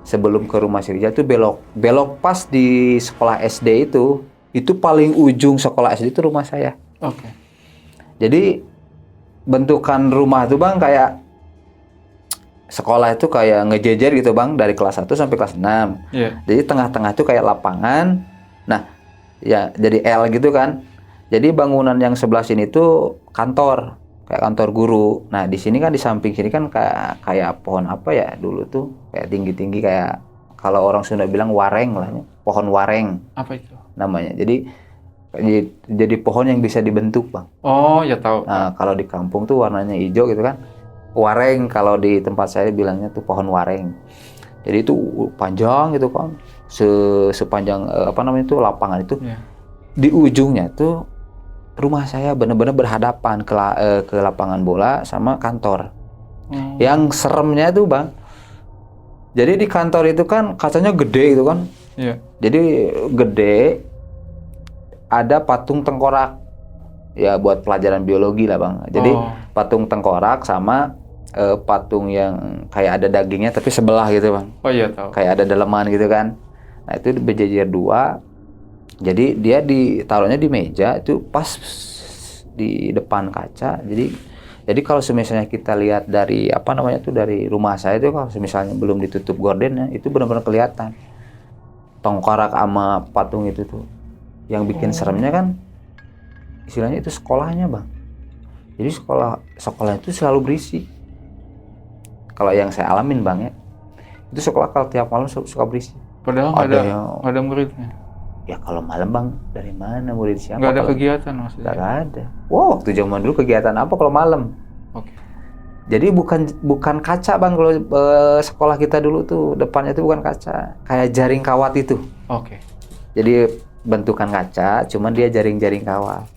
sebelum ke rumah si Rijal itu belok pas di sekolah SD itu paling ujung sekolah SD itu rumah saya. Oke. Jadi bentukan rumah tuh bang kayak sekolah itu kayak ngejejer gitu bang, dari kelas 1 sampai kelas 6. Jadi tengah-tengah itu kayak lapangan. Nah, ya jadi L gitu kan. Jadi bangunan yang sebelah sini tuh kantor, kayak kantor guru. Nah, di sini kan di samping sini kan kayak pohon apa ya dulu tuh, kayak tinggi-tinggi kayak kalau orang Sunda bilang wareng lah, pohon wareng. Apa itu namanya? Jadi pohon yang bisa dibentuk, bang. Oh, ya tahu. Nah, kalau di kampung tuh warnanya hijau gitu kan. Wareng, kalau di tempat saya bilangnya tuh pohon wareng. Jadi itu panjang gitu kan, sepanjang itu lapangan itu. Di ujungnya tuh rumah saya benar-benar berhadapan ke lapangan bola sama kantor. Yang seremnya tuh bang, jadi di kantor itu kan kacanya gede gitu kan. Jadi gede, ada patung tengkorak ya buat pelajaran biologi lah bang. Jadi patung tengkorak sama patung yang kayak ada dagingnya tapi sebelah gitu bang. Oh iya tahu. Kayak ada daleman gitu kan. Nah itu berjejer 2. Jadi dia ditaruhnya di meja itu pas di depan kaca. Jadi kalau misalnya kita lihat dari dari rumah saya itu, kalau misalnya belum ditutup gordennya itu benar-benar kelihatan tengkorak sama patung itu tuh. Yang bikin seremnya kan istilahnya itu sekolahnya bang. Jadi sekolah itu selalu berisik. Kalau yang saya alamin bang ya, itu sekolah kalau tiap malam suka berisik. Padahal nggak ada muridnya. Ya kalau malam bang, dari mana murid siapa? Nggak ada kegiatan maksudnya? Nggak ada. Wow, waktu zaman dulu kegiatan apa kalau malam? Jadi bukan kaca bang, kalau sekolah kita dulu tuh depannya itu bukan kaca, kayak jaring kawat itu. Jadi bentukan kaca, cuman dia jaring-jaring kawat.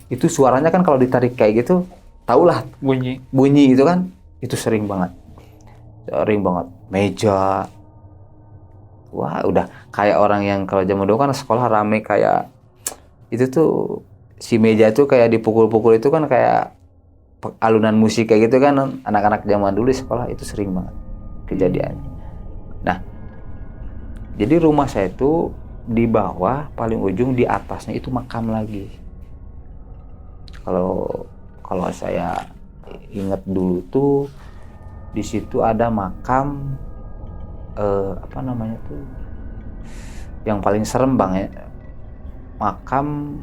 Itu suaranya kan kalau ditarik kayak gitu, tahulah bunyi itu kan, itu sering banget. Meja, wah udah kayak orang yang kalau zaman dulu kan sekolah rame kayak itu tuh, si meja tuh kayak dipukul-pukul itu kan kayak alunan musik kayak gitu kan. Anak-anak zaman dulu di sekolah itu sering banget kejadiannya. Nah, jadi rumah saya itu di bawah paling ujung, di atasnya itu makam lagi. Kalau saya ingat dulu tuh di situ ada makam yang paling serem bang ya, makam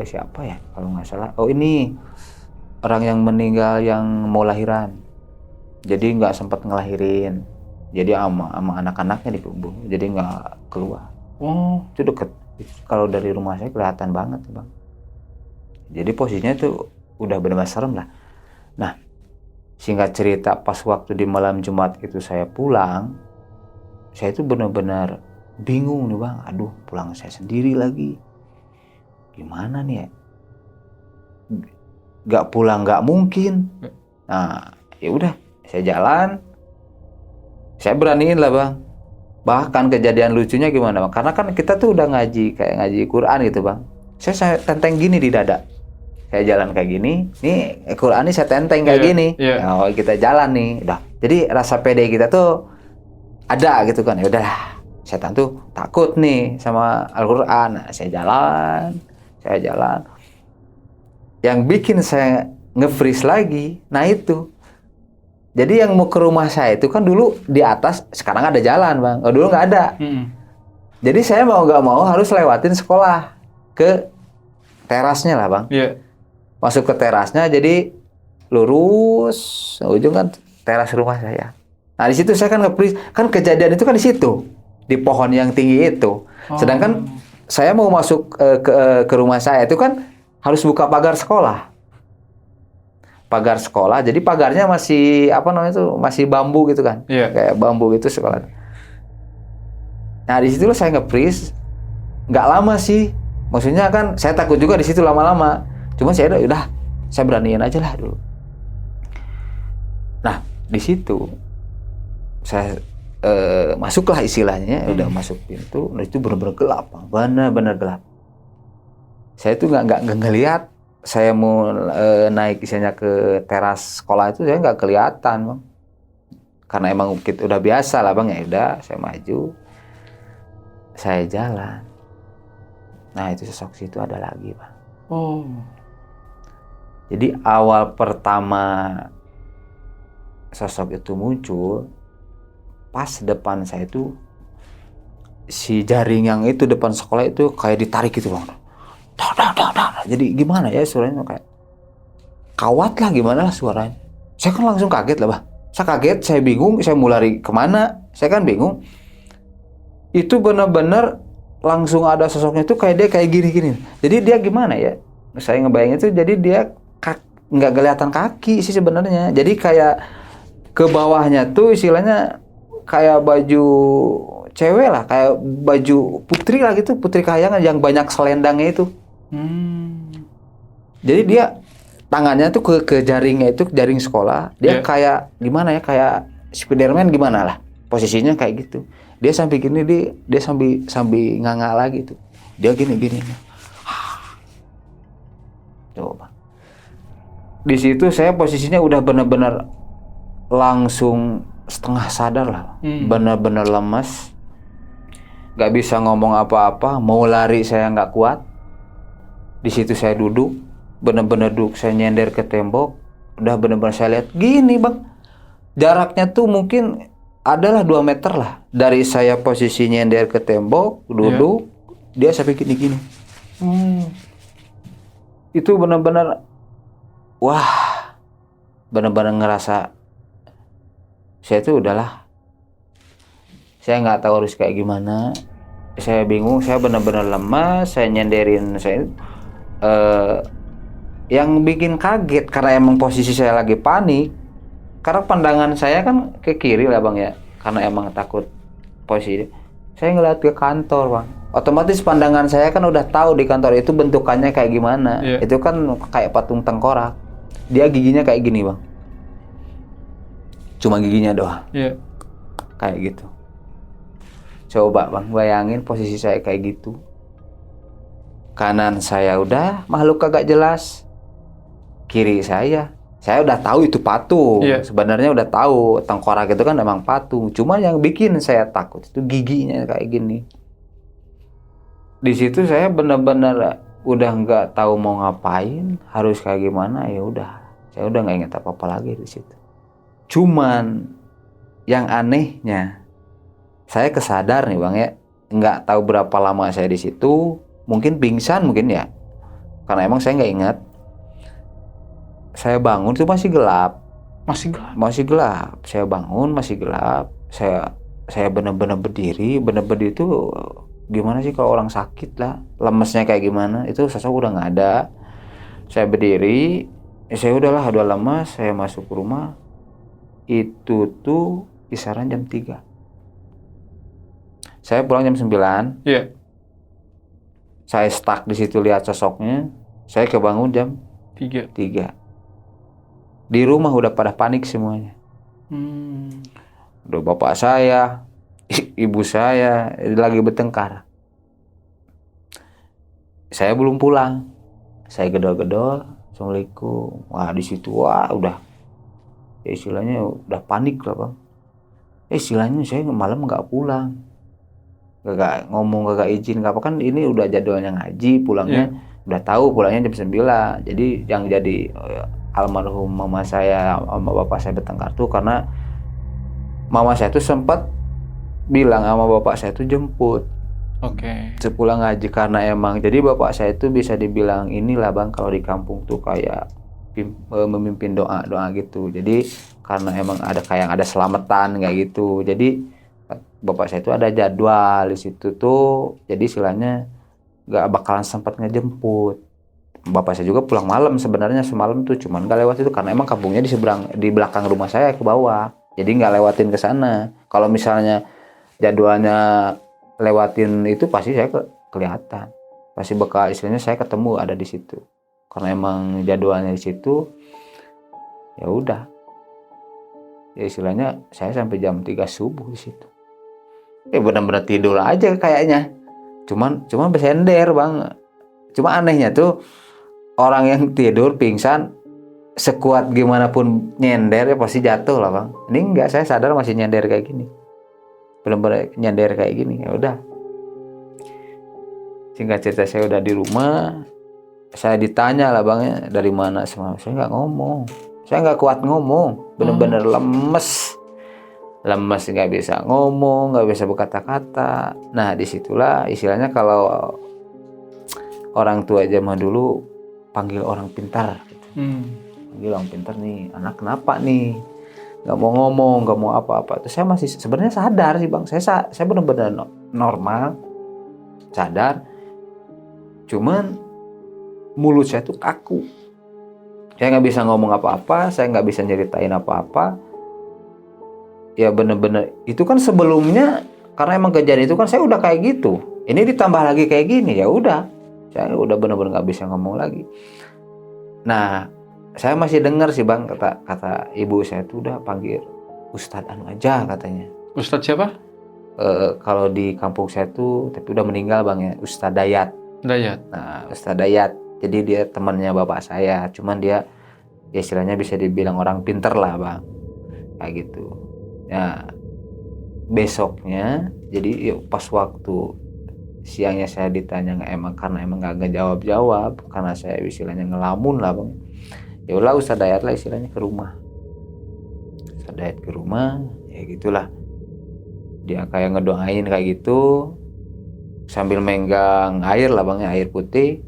siapa ya kalau nggak salah. Oh ini orang yang meninggal yang mau lahiran, jadi nggak sempat ngelahirin, jadi ama anak-anaknya dikubur, jadi nggak keluar. Itu deket, kalau dari rumah saya kelihatan banget bang. Jadi posisinya tuh udah benar-benar serem lah. Nah, singkat cerita, pas waktu di malam Jumat itu saya pulang, saya itu benar-benar bingung nih bang. Aduh, pulang saya sendiri lagi, gimana nih ya? Gak pulang gak mungkin. Nah, ya udah, saya jalan, saya beraniin lah bang. Bahkan kejadian lucunya gimana bang? Karena kan kita tuh udah kayak ngaji Quran gitu bang. Saya tenteng gini di dada. Saya jalan kayak gini, nih Quran ini saya tenteng kayak gini. Nah, kita jalan nih, udah. Jadi rasa pede kita tuh ada gitu kan. Ya udahlah, setan tuh takut nih sama Al-Quran. Nah, saya jalan Saya jalan. Yang bikin saya nge-freeze lagi, nah itu. Jadi yang mau ke rumah saya itu kan dulu di atas, sekarang ada jalan, Bang. Oh, dulu nggak ada. Jadi saya mau nggak mau harus lewatin sekolah ke terasnya lah, Bang. Masuk ke terasnya, jadi lurus, ujung kan teras rumah saya. Nah di situ saya kan nge-freeze, kan kejadian itu kan di situ, di pohon yang tinggi itu. Sedangkan saya mau masuk ke rumah saya itu kan harus buka pagar sekolah. Pagar sekolah, jadi pagarnya masih apa namanya itu, masih bambu gitu kan, kayak bambu gitu sekolah. Nah di situ saya nge-freeze, nggak lama sih, maksudnya kan saya takut juga di situ lama-lama. Cuma saya udah, saya beraniin aja lah dulu. Nah di situ saya masuklah istilahnya, udah masuk pintu, nah itu benar-benar gelap, benar-benar gelap. Saya tuh nggak ngelihat. Saya mau naik istilahnya ke teras sekolah itu saya nggak kelihatan, Bang. Karena emang kita udah biasa lah, Bang. Ya udah, saya maju, saya jalan. Nah itu sosok situ ada lagi, Bang. Jadi awal pertama sosok itu muncul, pas depan saya itu si jaring yang itu depan sekolah itu kayak ditarik gitu, Bang. Jadi gimana ya suaranya, kayak kawat lah, gimana lah suaranya. Saya kan langsung kaget lah, Bang. Saya kaget, saya bingung, saya mau lari kemana, saya kan bingung. Itu benar-benar langsung ada sosoknya tuh kayak dia kayak gini-gini. Jadi dia gimana ya, saya ngebayangin itu, jadi dia nggak kelihatan kaki sih sebenarnya. Jadi kayak ke bawahnya tuh istilahnya kayak baju cewek lah, kayak baju putri lah gitu, putri kayangan yang banyak selendangnya itu. Jadi dia tangannya tuh ke jaringnya itu, jaring sekolah. Dia kayak gimana ya, kayak Spiderman gimana lah posisinya kayak gitu. Dia sampai gini, dia sambil nganga lagi tuh. Dia gini. Coba. Di situ saya posisinya udah benar-benar langsung setengah sadar lah, benar-benar lemas, nggak bisa ngomong apa-apa, mau lari saya nggak kuat. Di situ saya duduk, benar-benar duduk, saya nyender ke tembok, udah benar-benar saya lihat gini, Bang, jaraknya tuh mungkin adalah 2 meter lah dari saya posisi nyender ke tembok, duduk, dia sampai gini-gini. Itu benar-benar, wah, benar-benar ngerasa saya tuh udahlah, saya nggak tahu harus kayak gimana, saya bingung, saya benar-benar lemas, saya nyenderin, saya yang bikin kaget karena emang posisi saya lagi panik, karena pandangan saya kan ke kiri lah, Bang ya, karena emang takut posisi. Saya ngeliat ke kantor, Bang, otomatis pandangan saya kan udah tahu di kantor itu bentukannya kayak gimana. Itu kan kayak patung tengkorak, dia giginya kayak gini, Bang. Cuma giginya doang. Kayak gitu. Coba, Bang, bayangin posisi saya kayak gitu. Kanan saya udah makhluk kagak jelas. Kiri saya udah tahu itu patung. Sebenarnya udah tahu tengkorak itu kan emang patung. Cuma yang bikin saya takut itu giginya kayak gini. Di situ saya benar-benar udah nggak tahu mau ngapain, harus kayak gimana. Ya udah, saya udah nggak ingat apa-apa lagi di situ. Cuman yang anehnya, saya kesadar nih, Bang ya, nggak tahu berapa lama saya di situ, mungkin pingsan mungkin ya, karena emang saya nggak ingat. Saya bangun itu masih gelap. Saya bangun masih gelap. Saya benar-benar berdiri itu gimana sih kalau orang sakit lah, lemesnya kayak gimana, itu sosok udah nggak ada. Saya berdiri, saya udahlah, udah lemas, saya masuk ke rumah. Itu tuh kisaran jam 3. Saya pulang jam 9. Saya stuck di situ lihat sosoknya. Saya kebangun jam 3. Di rumah udah pada panik semuanya. Udah bapak saya, ibu saya lagi bertengkar. Saya belum pulang. Saya gedor-gedor, Assalamualaikum. Wah di situ udah, ya istilahnya udah panik lah, Bang. Istilahnya saya malam nggak pulang, kagak ngomong, kagak izin, nggak apa, kan ini udah jadwalnya ngaji, pulangnya udah tahu pulangnya jam 9. Jadi yang jadi almarhum mama saya sama bapak saya bertengkar tuh karena mama saya tuh sempat bilang sama bapak saya tuh jemput Oke. sepulang ngaji, karena emang jadi bapak saya itu bisa dibilang inilah bang, kalau di kampung tuh kayak memimpin doa gitu. Jadi karena emang ada kayak ada selamatan kayak gitu, jadi bapak saya itu ada jadwal di situ tuh, jadi istilahnya nggak bakalan sempat ngejemput. Bapak saya juga pulang malam sebenarnya semalam tuh, cuman nggak lewat itu karena emang kampungnya di belakang rumah saya ke bawah, jadi nggak lewatin ke sana. Kalau misalnya jadwalnya lewatin itu pasti saya kelihatan, pasti bakal istilahnya saya ketemu ada di situ, karena emang jadwalnya di situ. Ya udah, ya istilahnya saya sampai jam 3 subuh di situ. Benar-benar tidur aja kayaknya, cuman bersender bang. Cuma anehnya tuh orang yang tidur pingsan sekuat gimana pun nyender ya pasti jatuh lah bang. Ini enggak, saya sadar masih nyender kayak gini, benar-benar nyender kayak gini. Ya udah, singkat cerita saya udah di rumah, saya ditanya lah bang ya dari mana semalam. Saya nggak ngomong, saya nggak kuat ngomong, benar-benar lemes, nggak bisa ngomong, nggak bisa berkata-kata. Nah disitulah istilahnya kalau orang tua zaman dulu panggil orang pintar gitu. Panggil orang pintar nih, anak kenapa nih nggak mau ngomong, nggak mau apa-apa. Terus saya masih sebenarnya sadar sih bang, saya benar-benar normal, sadar, cuman mulut saya tuh kaku, saya nggak bisa ngomong apa-apa, saya nggak bisa nyeritain apa-apa. Ya benar-benar itu kan sebelumnya, karena emang kejadian itu kan saya udah kayak gitu, ini ditambah lagi kayak gini, ya udah saya udah benar-benar nggak bisa ngomong lagi. Nah saya masih dengar sih bang, kata ibu saya tuh udah panggil Ustadz anu aja katanya. Ustadz siapa? Kalau di kampung saya tuh tapi udah meninggal bang ya, Ustadz Dayat. Nah Ustadz Dayat, jadi dia temannya bapak saya, cuman dia ya istilahnya bisa dibilang orang pinter lah bang, kayak gitu. Nah besoknya jadi ya, pas waktu siangnya saya ditanya karena emang nggak ngejawab karena saya istilahnya ngelamun lah bang. Ya udah Ustadz Dayat lah istilahnya ke rumah. Ustadz Dayat ke rumah, ya gitulah. Dia kayak ngedoain kayak gitu sambil megang air lah bang, air putih.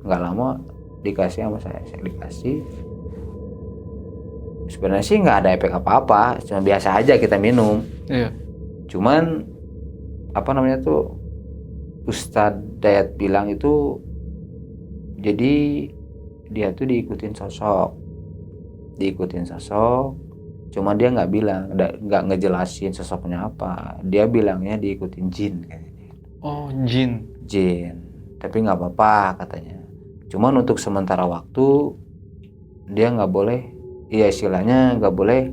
Nggak lama dikasih sama saya dikasih. Sebenarnya sih nggak ada efek apa-apa, cuma biasa aja kita minum. Iya. Cuman apa namanya tuh, Ustadz Dayat bilang itu jadi dia tuh diikutin sosok, cuma dia nggak bilang, nggak ngejelasin sosoknya apa. Dia bilangnya diikutin jin kayaknya. Oh, jin. Tapi nggak apa-apa katanya, cuman untuk sementara waktu dia nggak boleh, iya istilahnya nggak boleh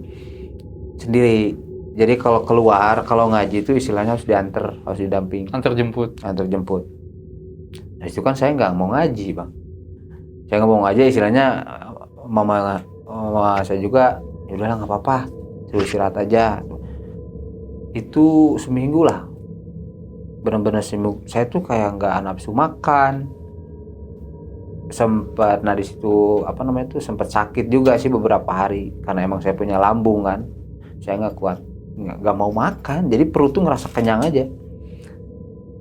sendiri. Jadi kalau keluar, kalau ngaji itu istilahnya harus diantar, harus didamping, antar jemput. Nah itu kan saya nggak mau ngaji bang, saya nggak mau ngaji istilahnya. Mama saya juga ya udahlah nggak apa-apa, suruh istirahat aja. Itu seminggu lah, benar-benar seminggu saya tuh kayak nggak nafsu makan, sempat di situ apa namanya tuh sempat sakit juga sih beberapa hari karena emang saya punya lambung kan, saya nggak kuat, nggak mau makan, jadi perut tuh ngerasa kenyang aja.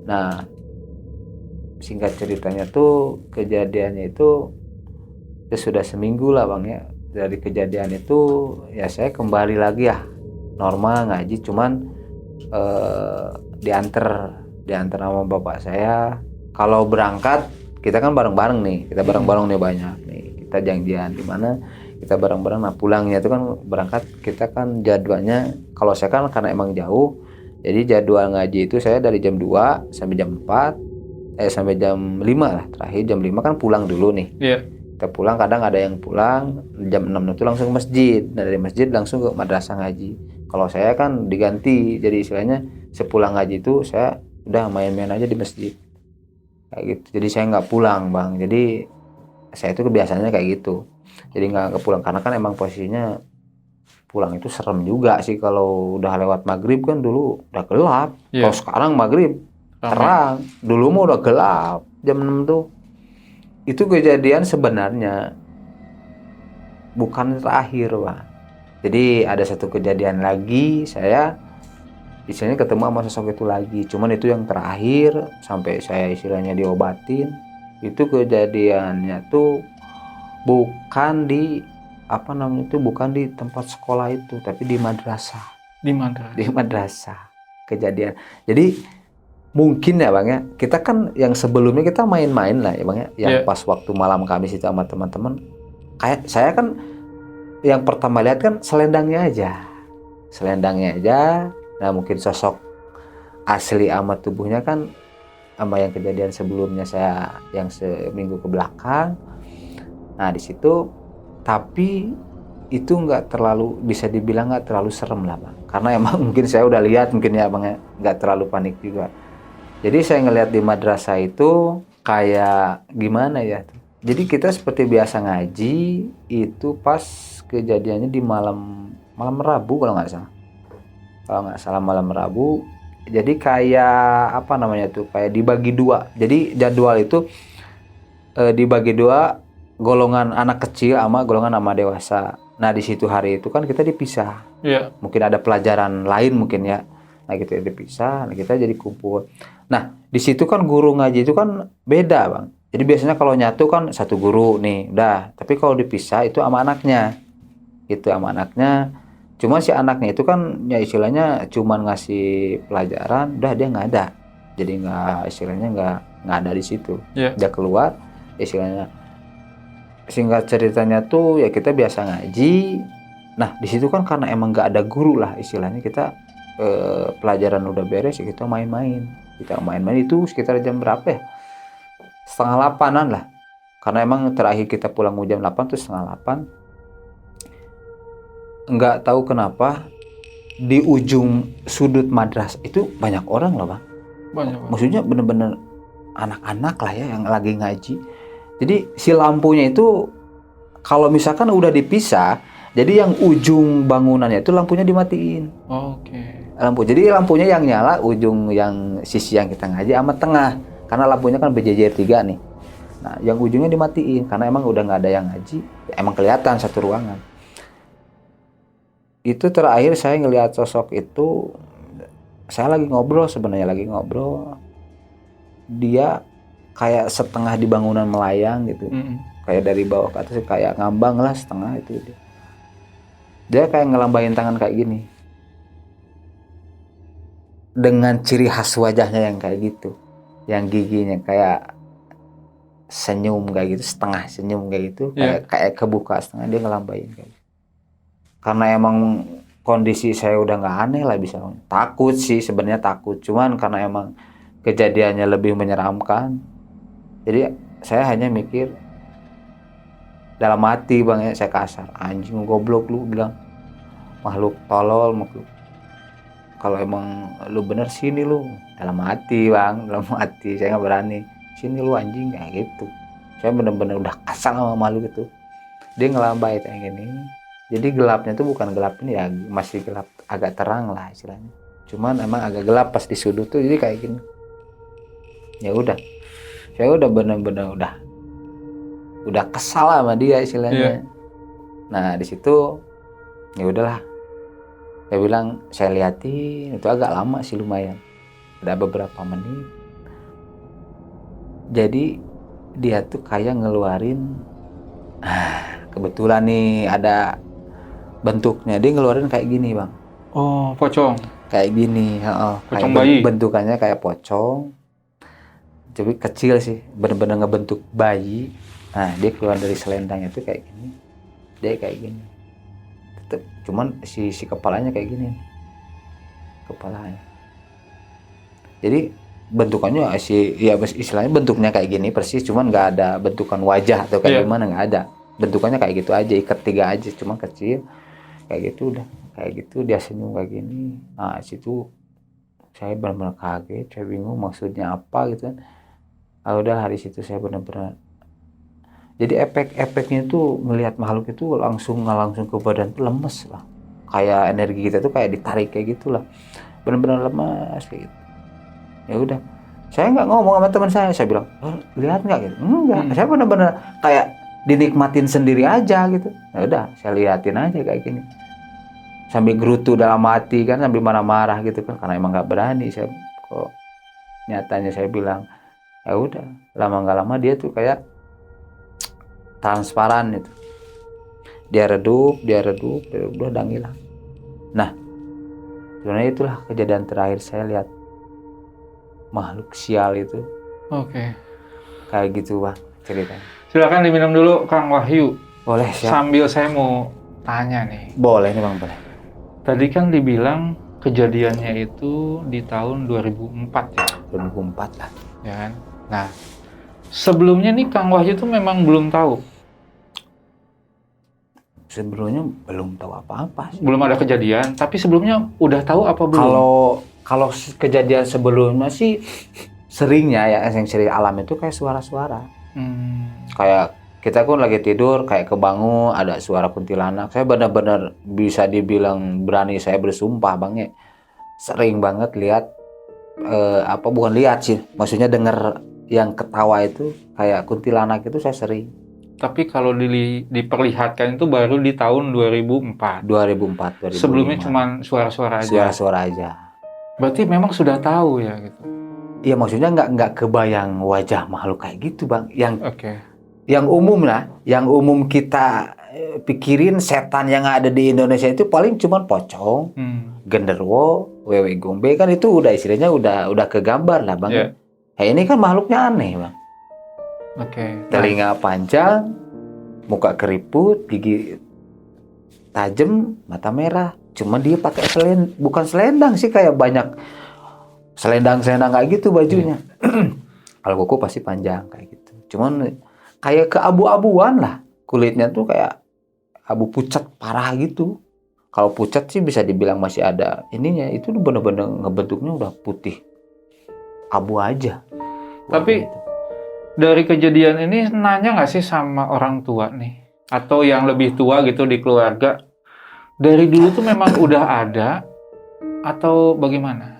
Nah singkat ceritanya tuh kejadiannya itu ya sudah seminggu lah bang ya dari kejadian itu. Ya saya kembali lagi ya normal ngaji, cuman diantar sama bapak saya. Kalau berangkat kita kan bareng-bareng nih, banyak nih, kita janjian di mana kita bareng-bareng. Nah pulangnya itu kan berangkat kita kan jadwalnya, kalau saya kan karena emang jauh, jadi jadwal ngaji itu saya dari jam 2 sampai jam 4 sampai jam 5 lah, terakhir jam 5 kan pulang dulu nih. Iya. Kita pulang, kadang ada yang pulang jam 6 itu langsung ke masjid, nah dari masjid langsung ke madrasah ngaji. Kalau saya kan diganti, jadi istilahnya sepulang ngaji itu saya udah main-main aja di masjid kayak gitu. Jadi saya nggak pulang bang, jadi saya itu kebiasaannya kayak gitu, jadi nggak pulang karena kan emang posisinya pulang itu serem juga sih kalau udah lewat maghrib kan. Dulu udah gelap, kalau sekarang maghrib terang, dulu mah udah gelap jam 6 tuh. itu kejadian sebenarnya bukan terakhir, Pak. Jadi ada satu kejadian lagi, saya istilahnya ketemu sama sosok itu lagi. Cuman itu yang terakhir sampai saya istilahnya diobatin. Itu kejadiannya tuh bukan di bukan di tempat sekolah itu, tapi di madrasah. Di mana? Di madrasah kejadian. Jadi mungkin ya Bang ya, kita kan yang sebelumnya kita main-main lah ya Bang ya, yang Iya. pas waktu malam Kamis itu sama teman-teman. Kayak saya kan yang pertama lihat kan selendangnya aja. Nah mungkin sosok asli sama tubuhnya kan sama yang kejadian sebelumnya saya yang seminggu ke belakang. Nah di situ, tapi itu nggak terlalu, bisa dibilang nggak terlalu serem lah Bang, karena emang mungkin saya udah lihat mungkin ya Bang ya, nggak terlalu panik juga. Jadi saya ngelihat di madrasah itu kayak gimana ya, jadi kita seperti biasa ngaji itu pas kejadiannya di malam Rabu kalau nggak salah malam Rabu. Jadi kayak apa namanya tuh, kayak dibagi dua. Jadi jadwal itu dibagi dua, golongan anak kecil sama golongan sama dewasa. Nah di situ hari itu kan kita dipisah. Iya. Mungkin ada pelajaran lain mungkin ya. Nah kita dipisah, nah kita jadi kumpul. Nah di situ kan guru ngaji itu kan beda Bang. Jadi biasanya kalau nyatu kan satu guru nih, udah. Tapi kalau dipisah itu sama anaknya. Itu sama anaknya. Cuma si anaknya itu kan ya istilahnya cuman ngasih pelajaran, udah dia nggak ada. Jadi nggak ada di situ. Iya. Dia keluar, istilahnya singkat ceritanya tuh ya kita biasa ngaji. Nah di situ kan karena emang nggak ada guru lah istilahnya, kita pelajaran udah beres ya kita main-main. Kita main-main itu sekitar jam berapa ya? 7:30-an lah. Karena emang terakhir kita pulang jam 8 tuh 7:30. Nggak tahu kenapa di ujung sudut madrasah itu banyak orang loh Bang. Banyak, Bang. Maksudnya bener-bener anak-anak lah ya yang lagi ngaji. Jadi si lampunya itu kalau misalkan udah dipisah, jadi yang ujung bangunannya itu lampunya dimatiin. Oke. Jadi lampunya yang nyala ujung yang sisi yang kita ngaji sama tengah. Karena lampunya kan berjejer 3 nih. Nah, yang ujungnya dimatiin karena emang udah nggak ada yang ngaji. Emang kelihatan satu ruangan. Itu terakhir saya ngelihat sosok itu, saya lagi ngobrol dia kayak setengah di bangunan melayang gitu. Kayak dari bawah ke atas kayak ngambang lah setengah itu dia kayak ngelambain tangan kayak gini dengan ciri khas wajahnya yang kayak gitu, yang giginya kayak senyum kayak gitu, setengah senyum kayak gitu. Kayak kebuka setengah, dia ngelambain kayak gitu. Karena emang kondisi saya udah nggak aneh lah, bisa takut sih sebenarnya, takut, cuman karena emang kejadiannya lebih menyeramkan, jadi saya hanya mikir dalam hati Bang ya, saya kasar, anjing goblok lu, bilang makhluk tolol, makhluk, kalau emang lu bener sini lu, dalam hati Bang, dalam hati saya nggak berani, sini lu anjing, kayak gitu. Saya bener-bener udah kasar sama makhluk itu. Dia ngelambai kayak gini. Jadi gelapnya tuh bukan gelap ini ya, masih gelap agak terang lah istilahnya. Cuman emang agak gelap pas di sudut tuh, jadi kayak gini. Ya udah, saya udah bener-bener udah kesal sama dia istilahnya. Nah di situ ya udahlah, saya bilang saya liatin, itu agak lama sih lumayan, ada beberapa menit. Jadi dia tuh kayak ngeluarin, kebetulan nih ada bentuknya, dia ngeluarin kayak gini Bang. Oh, pocong. Kayak gini, Pocong kayak bayi. bentukannya kayak pocong, tapi kecil sih, bener-bener ngebentuk bayi. Nah dia keluar dari selendangnya tuh kayak gini, dia kayak gini. Tetep, cuman si kepalanya kayak gini, kepalanya. Jadi bentukannya ya istilahnya bentuknya kayak gini persis, cuman nggak ada bentukan wajah atau kayak gimana, nggak ada. Bentukannya kayak gitu aja, ikat 3 aja, cuma kecil kayak gitu, udah kayak gitu. Dia senyum kayak gini. Nah situ saya benar-benar kaget, saya bingung maksudnya apa gitu kan. Udah hari situ saya benar-benar, jadi efek-efeknya tuh ngelihat makhluk itu langsung ke badan tuh lemes lah, kayak energi kita tuh kayak ditarik kayak gitulah, benar-benar lemas kayak gitu. Ya udah, Saya nggak ngomong sama teman saya bilang, oh, lihat nggak gitu? Enggak, saya benar-benar kayak dinikmatin sendiri aja gitu. Ya udah, saya liatin aja kayak gini. Sambil gerutu dalam hati kan, sambil marah-marah gitu kan, karena emang nggak berani. Saya kok nyatanya saya bilang, ya udah, lama nggak lama dia tuh kayak transparan itu. Dia redup, udah hilang. Nah, sebenarnya itulah kejadian terakhir saya lihat makhluk sial itu. Oke. Kayak gitu bang ceritanya. Silakan diminum dulu Kang Wahyu. Boleh, siap. Sambil saya mau tanya nih. Boleh nih bang, boleh. Tadi kan dibilang kejadiannya itu di tahun 2004 ya? 2004 lah. Ya kan? Nah, sebelumnya nih Kang Wahyu tuh memang belum tahu. Sebelumnya belum tahu apa-apa sih. Belum ada kejadian, tapi sebelumnya udah tahu apa belum? Kalau kejadian sebelumnya sih seringnya ya yang sering alam itu kayak suara-suara. Kayak kita pun lagi tidur kayak kebangun ada suara kuntilanak. Saya benar-benar bisa dibilang berani saya bersumpah bang ya. Sering banget lihat bukan lihat sih, maksudnya dengar yang ketawa itu kayak kuntilanak itu saya sering. Tapi kalau diperlihatkan itu baru di tahun 2004. 2004. Sebelumnya cuma suara-suara aja. Suara-suara aja. Berarti memang sudah tahu ya gitu. Iya, maksudnya nggak kebayang wajah makhluk kayak gitu bang. Oke. Yang umum lah, yang umum kita pikirin setan yang ada di Indonesia itu paling cuma pocong, genderuwo, wewe gombe kan itu udah istilahnya udah kegambar lah bang. Yeah. Ini kan makhluknya aneh bang. Oke. Telinga panjang, muka keriput, gigi tajam, mata merah. Cuma dia pakai bukan selendang sih, kayak banyak selendang kayak gitu bajunya. Kalau kuku pasti panjang kayak gitu. Cuman kayak keabu-abuan lah. Kulitnya tuh kayak abu pucat parah gitu. Kalau pucat sih bisa dibilang masih ada ininya. Itu bener-bener ngebentuknya udah putih. Abu aja. Tapi gitu. Dari kejadian ini nanya nggak sih sama orang tua nih? Atau yang lebih tua gitu di keluarga? Dari dulu tuh memang udah ada? Atau bagaimana?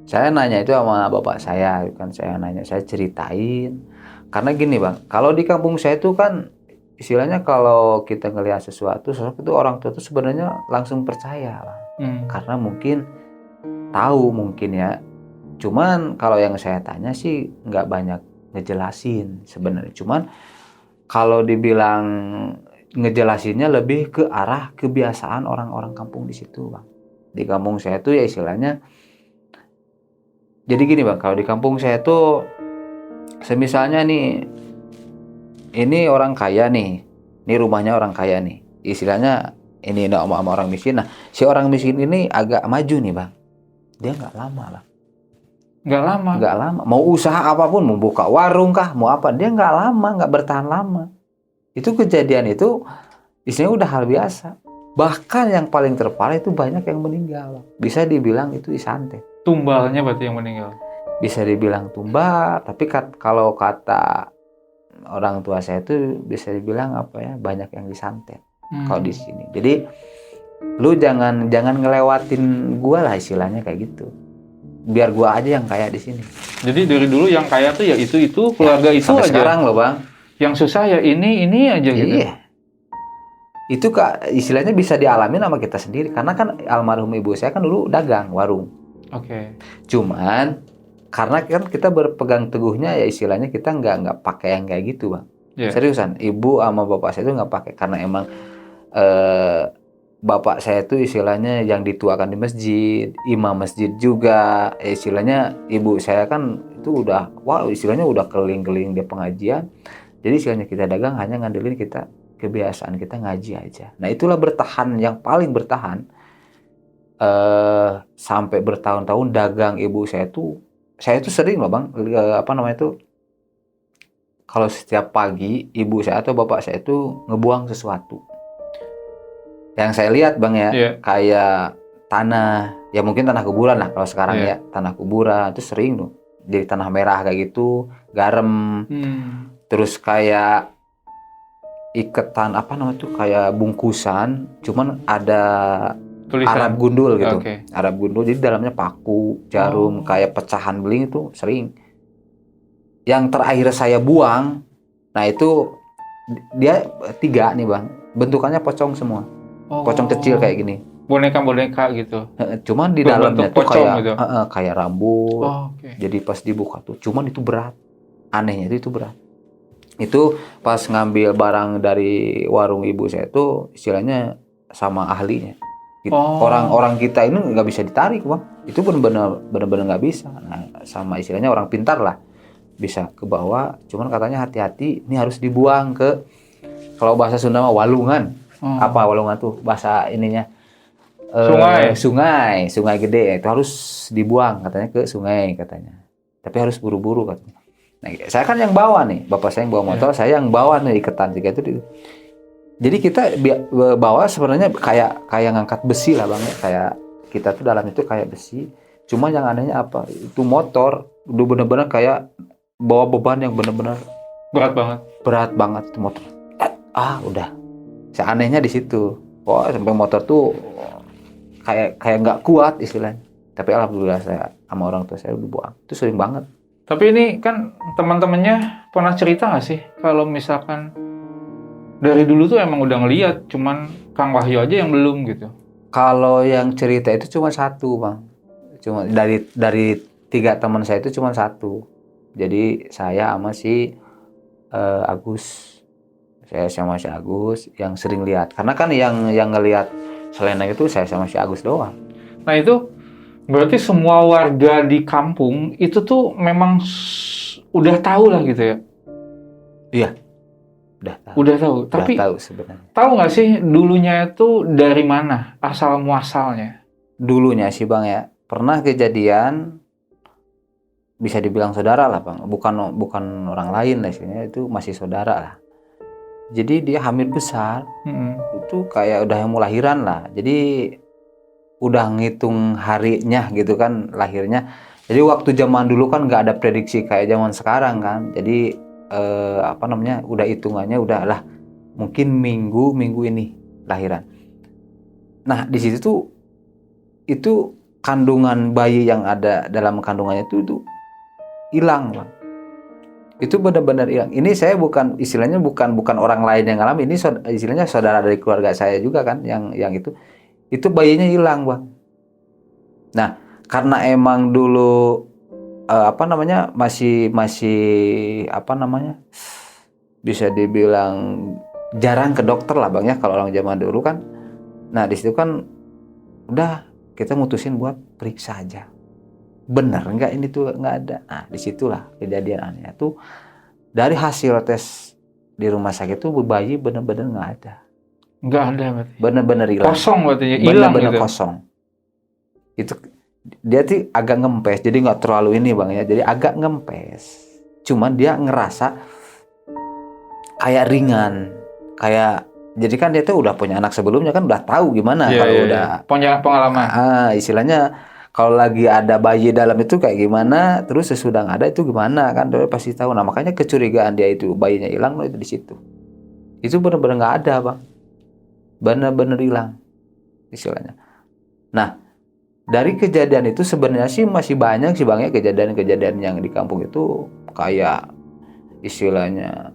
Saya nanya itu sama bapak saya, kan saya nanya, saya ceritain. Karena gini bang, kalau di kampung saya itu kan istilahnya kalau kita ngelihat sesuatu itu orang tua itu sebenarnya langsung percaya bang. Karena mungkin tahu mungkin ya. Cuman kalau yang saya tanya sih nggak banyak ngejelasin sebenarnya. Cuman kalau dibilang ngejelasinnya lebih ke arah kebiasaan orang-orang kampung di situ bang. Di kampung saya itu ya istilahnya. Jadi gini bang, kalau di kampung saya tuh, semisalnya nih, ini orang kaya nih, ini rumahnya orang kaya nih, istilahnya ini sama orang miskin. Nah, si orang miskin ini agak maju nih bang, dia nggak lama bang. Nggak lama. Mau usaha apapun, mau buka warung kah, mau apa, dia nggak lama, nggak bertahan lama. Itu kejadian itu, istilahnya udah hal biasa. Bahkan yang paling terparah itu banyak yang meninggal. Bisa dibilang itu disantet. Tumbalnya berarti yang meninggal? Bisa dibilang tumbal, tapi kalau kata orang tua saya itu bisa dibilang banyak yang disantet kalau di sini. Jadi lu jangan ngelewatin gua lah istilahnya kayak gitu. Biar gua aja yang kaya di sini. Jadi dari dulu yang kaya tuh ya itu keluarga itu sampai aja. Sekarang loh bang. Yang susah ya ini aja gitu. Iya. Itu istilahnya bisa dialami sama kita sendiri, karena kan almarhum ibu saya kan dulu dagang warung. Oke. Cuman karena kan kita berpegang teguhnya ya istilahnya kita nggak pakai yang kayak gitu bang. Yeah. Seriusan, ibu sama bapak saya itu nggak pakai karena emang bapak saya itu istilahnya yang dituakan di masjid, imam masjid juga. Istilahnya ibu saya kan itu udah istilahnya udah keliling-keliling di pengajian. Jadi istilahnya kita dagang hanya ngandelin kita kebiasaan kita ngaji aja. Nah itulah bertahan, yang paling bertahan sampai bertahun-tahun dagang ibu saya tuh sering loh bang, kalau setiap pagi ibu saya atau bapak saya itu ngebuang sesuatu. Yang saya lihat bang ya, kayak tanah, ya mungkin tanah kuburan lah kalau sekarang ya, tanah kuburan itu sering tuh, jadi tanah merah kayak gitu, garam, terus kayak iketan kayak bungkusan, cuman ada tulisan Arab gundul gitu. Arab gundul, jadi dalamnya paku, jarum, kayak pecahan beling itu sering. yang terakhir saya buang, nah itu dia 3 nih bang, bentukannya pocong semua, pocong kecil kayak gini. Boneka-boneka gitu. Cuman di Berbentuk dalamnya tuh pocong kayak gitu. kayak rambut. Oh, oke. Jadi pas dibuka tuh, cuman itu berat. Anehnya itu berat. Itu pas ngambil barang dari warung ibu saya tuh istilahnya sama ahlinya. Oh. Orang-orang kita ini nggak bisa ditarik bang. Itu benar-benar nggak bisa. Nah, sama istilahnya orang pintar lah bisa ke bawah. Cuman katanya hati-hati, ini harus dibuang ke, kalau bahasa Sunda mah walungan. Apa walungan tuh bahasa ininya? Sungai gede, itu harus dibuang katanya ke sungai katanya. Tapi harus buru-buru katanya. Nah, saya kan yang bawa nih, bapak saya yang bawa motor, saya yang bawa nih iketan itu. Jadi kita bawa sebenarnya kayak ngangkat besi lah bang, kayak kita tuh dalam itu kayak besi. Cuma yang anehnya apa? Itu motor udah benar-benar kayak bawa beban yang benar-benar berat banget itu motor. Udah. Seanehnya di situ. Wah, sampai motor tuh kayak nggak kuat istilahnya. Tapi alhamdulillah saya sama orang tua saya udah buang. Itu sering banget. Tapi ini kan teman-temannya pernah cerita nggak sih kalau misalkan dari dulu tuh emang udah ngeliat, cuman Kang Wahyu aja yang belum gitu. Kalau yang cerita itu cuma satu bang. Cuma dari 3 teman saya itu cuma satu. Jadi saya sama si Agus. Saya sama si Agus yang sering lihat. Karena kan yang ngelihat Selena itu saya sama si Agus doang. Nah itu berarti semua warga di kampung itu tuh memang udah tahu lah gitu ya? Iya, udah tahu. Udah tahu. Tapi tahu sebenarnya. Tahu nggak sih dulunya itu dari mana asal muasalnya? Dulunya sih bang ya, pernah kejadian bisa dibilang saudara lah bang. Bukan orang lain lah istilahnya, itu masih saudara lah. Jadi dia hamil besar, itu kayak udah mau lahiran lah. Jadi udah ngitung harinya gitu kan lahirnya. Jadi waktu zaman dulu kan nggak ada prediksi kayak zaman sekarang kan. Jadi udah hitungannya udahlah mungkin minggu ini lahiran. Nah di situ tuh itu kandungan bayi yang ada dalam kandungannya itu hilang bang. Itu benar-benar hilang. Ini saya bukan istilahnya bukan orang lain yang ngalami, ini istilahnya saudara dari keluarga saya juga kan yang itu bayinya hilang bang. Nah karena emang dulu masih bisa dibilang jarang ke dokter lah bang ya kalau orang zaman dulu kan. Nah di situ kan udah kita mutusin buat periksa aja, benar nggak ini tuh nggak ada. Nah disitulah kejadian aneh tuh, dari hasil tes di rumah sakit tuh bayi benar-benar nggak ada. Nggak ada berarti. Benar-benar hilang. Kosong berarti ya, hilang benar-benar gitu. Kosong. Itu dia tuh agak ngempes, jadi nggak terlalu ini bang ya, jadi agak ngempes. Cuman dia ngerasa kayak ringan, kayak jadi kan dia tuh udah punya anak sebelumnya kan udah tahu gimana kalau udah punya pengalaman. Istilahnya kalau lagi ada bayi dalam itu kayak gimana, terus sesudah ada itu gimana kan dia pasti tahu. Nah makanya kecurigaan dia itu bayinya hilang itu di situ. Itu benar-benar nggak ada bang, benar-benar hilang istilahnya. Nah dari kejadian itu sebenarnya sih masih banyak sih bang ya kejadian-kejadian yang di kampung itu kayak istilahnya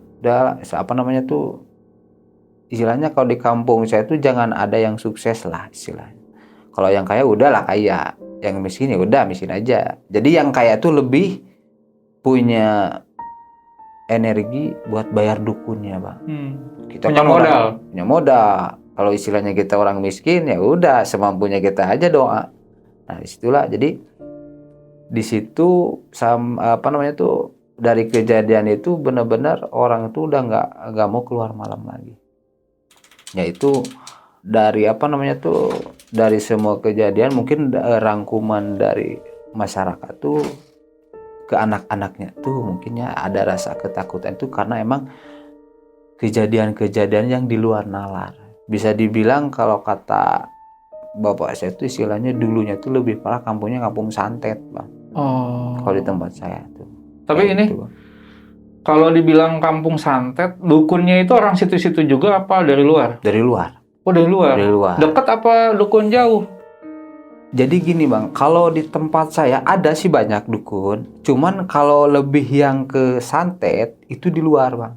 istilahnya kalau di kampung saya tuh jangan ada yang sukses lah istilahnya. Kalau yang kaya udahlah kaya, yang miskin ya udah miskin aja. Jadi yang kaya tuh lebih punya energi buat bayar dukunnya bang. Kita punya kan modal. Punya modal. Kalau istilahnya kita orang miskin ya udah semampunya kita aja doa. Nah disitulah jadi di situ dari kejadian itu benar-benar orang itu udah nggak mau keluar malam lagi. Yaitu dari dari semua kejadian mungkin rangkuman dari masyarakat tuh ke anak-anaknya tuh mungkin ya ada rasa ketakutan itu karena emang kejadian-kejadian yang di luar nalar. Bisa dibilang kalau kata bapak saya itu istilahnya dulunya tuh lebih parah kampungnya kampung santet bang. Kalau di tempat saya tuh. Tapi ini gitu. Kalau dibilang kampung santet, dukunnya itu orang situ-situ juga apa dari luar? Dari luar. Oh dari luar? Dari luar. Dekat apa dukun jauh? Jadi gini bang, kalau di tempat saya ada sih banyak dukun, cuman kalau lebih yang ke santet itu di luar bang.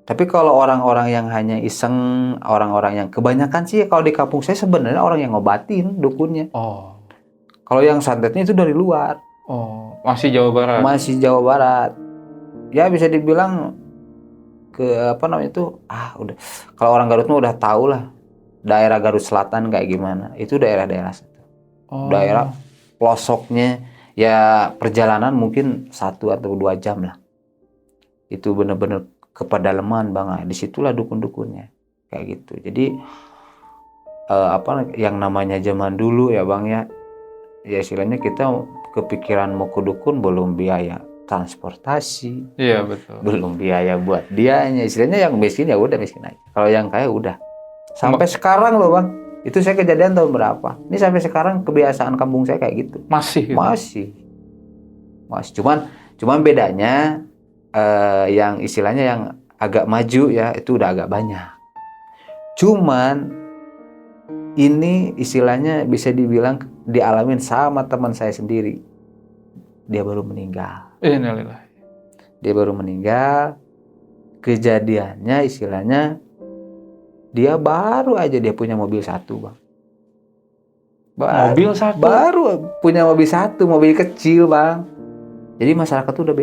Tapi kalau orang-orang yang hanya iseng, orang-orang yang kebanyakan sih kalau di kampung saya sebenarnya orang yang ngobatin dukunnya. Oh, Kalau yang santetnya itu dari luar, oh, masih Jawa Barat. masih Jawa Barat. Ya bisa dibilang ke apa namanya itu, udah. Kalau orang Garut mah udah tahu lah, daerah Garut Selatan kayak gimana. Itu daerah-daerah situ. Oh, Daerah pelosoknya ya perjalanan mungkin 1 atau 2 jam lah. Itu bener-bener ke pedalaman bang. Nah, disitulah dukun-dukunnya kayak gitu. Jadi apa yang namanya zaman dulu ya bang ya, ya istilahnya kita kepikiran mau ke dukun belum biaya transportasi, iya betul. belum biaya buat dianya. Istilahnya yang miskin ya udah miskin aja. Kalau yang kaya udah. Sampai sekarang loh bang, itu saya kejadian tahun berapa? Ini sampai sekarang kebiasaan kampung saya kayak gitu. Masih. Gitu? Masih. Cuman bedanya yang istilahnya yang agak maju ya itu udah agak banyak. Cuman ini istilahnya bisa dibilang dialamin sama teman saya sendiri. Dia baru meninggal. Innalillahi. Dia baru meninggal. Kejadiannya istilahnya dia baru aja dia punya mobil 1 bang. Mobil 1? Baru punya mobil 1, mobil kecil bang. Jadi masyarakat tuh udah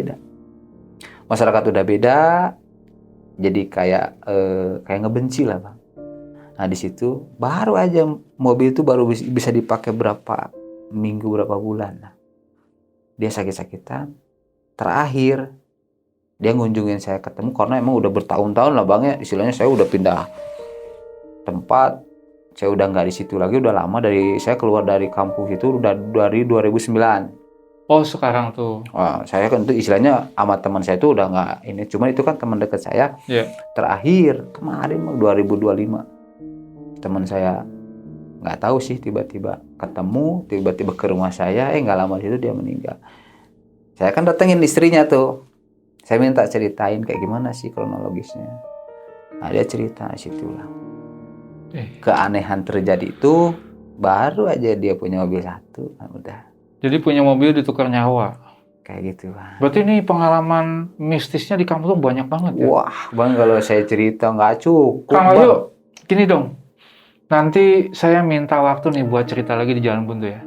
beda. Jadi kayak ngebenci lah bang. Nah di situ baru aja mobil itu baru bisa dipakai berapa minggu, berapa bulan. Nah, dia sakit-sakitan. Terakhir dia ngunjungin saya ketemu karena emang udah bertahun-tahun lah bang ya. Istilahnya saya udah pindah tempat, saya udah nggak di situ lagi, udah lama saya keluar dari kampus itu udah dari 2009. Oh sekarang tuh. Wah, saya kan itu istilahnya sama teman saya itu udah nggak ini, cuman itu kan teman dekat saya. Yeah. Terakhir kemarin 2025 teman saya nggak tahu sih tiba-tiba ketemu, tiba-tiba ke rumah saya, nggak lama itu dia meninggal. Saya kan datengin istrinya tuh, saya minta ceritain kayak gimana sih kronologisnya. Nah dia cerita situlah. Keanehan terjadi itu baru aja dia punya mobil 1, nah udah. Jadi punya mobil ditukar nyawa. Kayak gitu bang. Berarti ini pengalaman mistisnya di kampung banyak banget ya? Wah bang, kalau saya cerita nggak cukup. Kang Wahyu, gini dong. Nanti saya minta waktu nih buat cerita lagi di Jalan Buntu ya.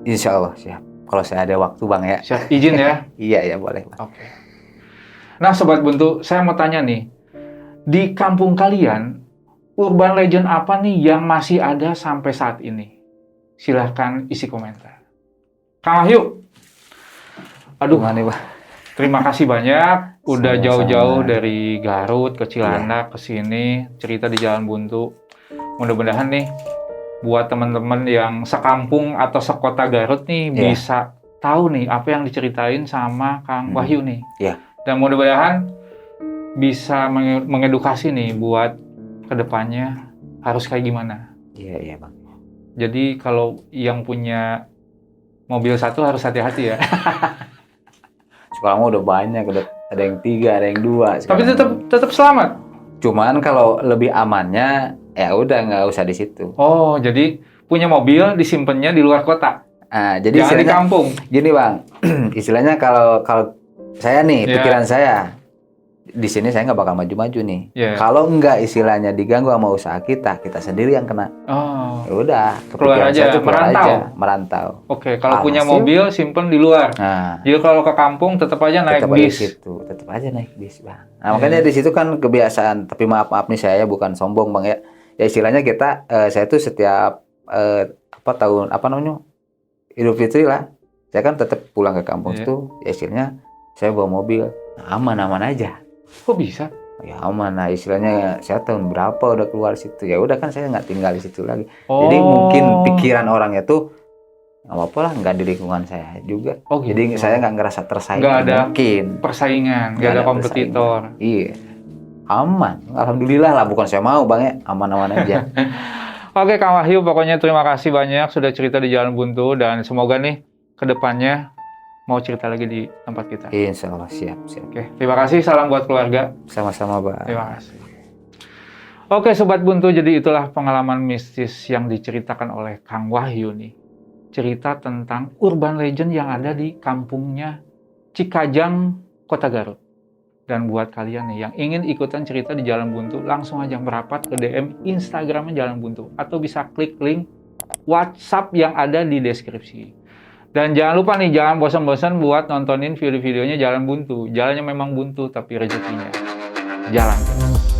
Insya Allah siap. Kalau saya ada waktu bang ya. Siap, izin ya? Iya boleh bang. Oke. Nah Sobat Buntu, saya mau tanya nih. Di kampung kalian, urban legend apa nih yang masih ada sampai saat ini? Silahkan isi komentar. Kang Wahyu. Aduh, Gimana, Bang? terima kasih banyak. Udah Sama-sama. jauh-jauh dari Garut ke Cilandak ke sini cerita di Jalan Buntu. Mudah-mudahan nih buat teman-teman yang sekampung atau sekota Garut nih bisa tahu nih apa yang diceritain sama Kang Wahyu nih. Iya. Dan mudah-mudahan bisa mengedukasi nih buat kedepannya harus kayak gimana. Iya bang. Jadi kalau yang punya mobil 1 harus hati-hati ya. Sekarang udah banyak, udah ada yang 3, ada yang 2. Tapi tetap selamat. Cuman kalau lebih amannya ya udah nggak usah di situ. Oh, jadi punya mobil disimpannya di luar kota. Nah, jadi jangan di kampung. Gini bang, istilahnya kalau saya nih, pikiran saya di sini saya nggak bakal maju-maju nih. Kalau nggak istilahnya diganggu sama usaha kita sendiri yang kena. Oh. Ya udah, keluar aja, merantau. Oke, kalau punya mobil simpen di luar. Nah, jadi kalau ke kampung tetap aja naik bis. Tetap aja naik bis bang. Nah makanya di situ kan kebiasaan. Tapi maaf nih saya bukan sombong bang ya. Ya istilahnya saya tuh setiap tahun Idul Fitri lah, saya kan tetap pulang ke kampung itu. Ya istilahnya saya bawa mobil, aman-aman aja. Kok bisa? Ya aman, nah istilahnya saya tahun berapa udah keluar situ, ya udah kan saya nggak tinggal di situ lagi. Jadi mungkin pikiran orangnya tuh nggak apa-apa lah, nggak di lingkungan saya juga. Gitu. Jadi saya nggak ngerasa tersaing. Nggak ada persaingan, nggak ada kompetitor. Iya, aman. Alhamdulillah lah, bukan saya mau bang ya, aman-aman aja. Oke Kang Wahyu, pokoknya terima kasih banyak sudah cerita di Jalan Buntu dan semoga nih kedepannya mau cerita lagi di tempat kita. Insya Allah, siap. Oke, terima kasih. Salam buat keluarga. Sama-sama, Bang. Terima kasih. Oke, Sobat Buntu, jadi itulah pengalaman mistis yang diceritakan oleh Kang Wahyu nih. cerita tentang urban legend yang ada di kampungnya Cikajang, Kota Garut. Dan buat kalian nih yang ingin ikutan cerita di Jalan Buntu, langsung aja merapat ke DM Instagramnya Jalan Buntu. Atau bisa klik link WhatsApp yang ada di deskripsi. Dan jangan lupa nih, jangan bosan-bosan buat nontonin video-videonya Jalan Buntu. Jalannya memang buntu, tapi rezekinya jalan.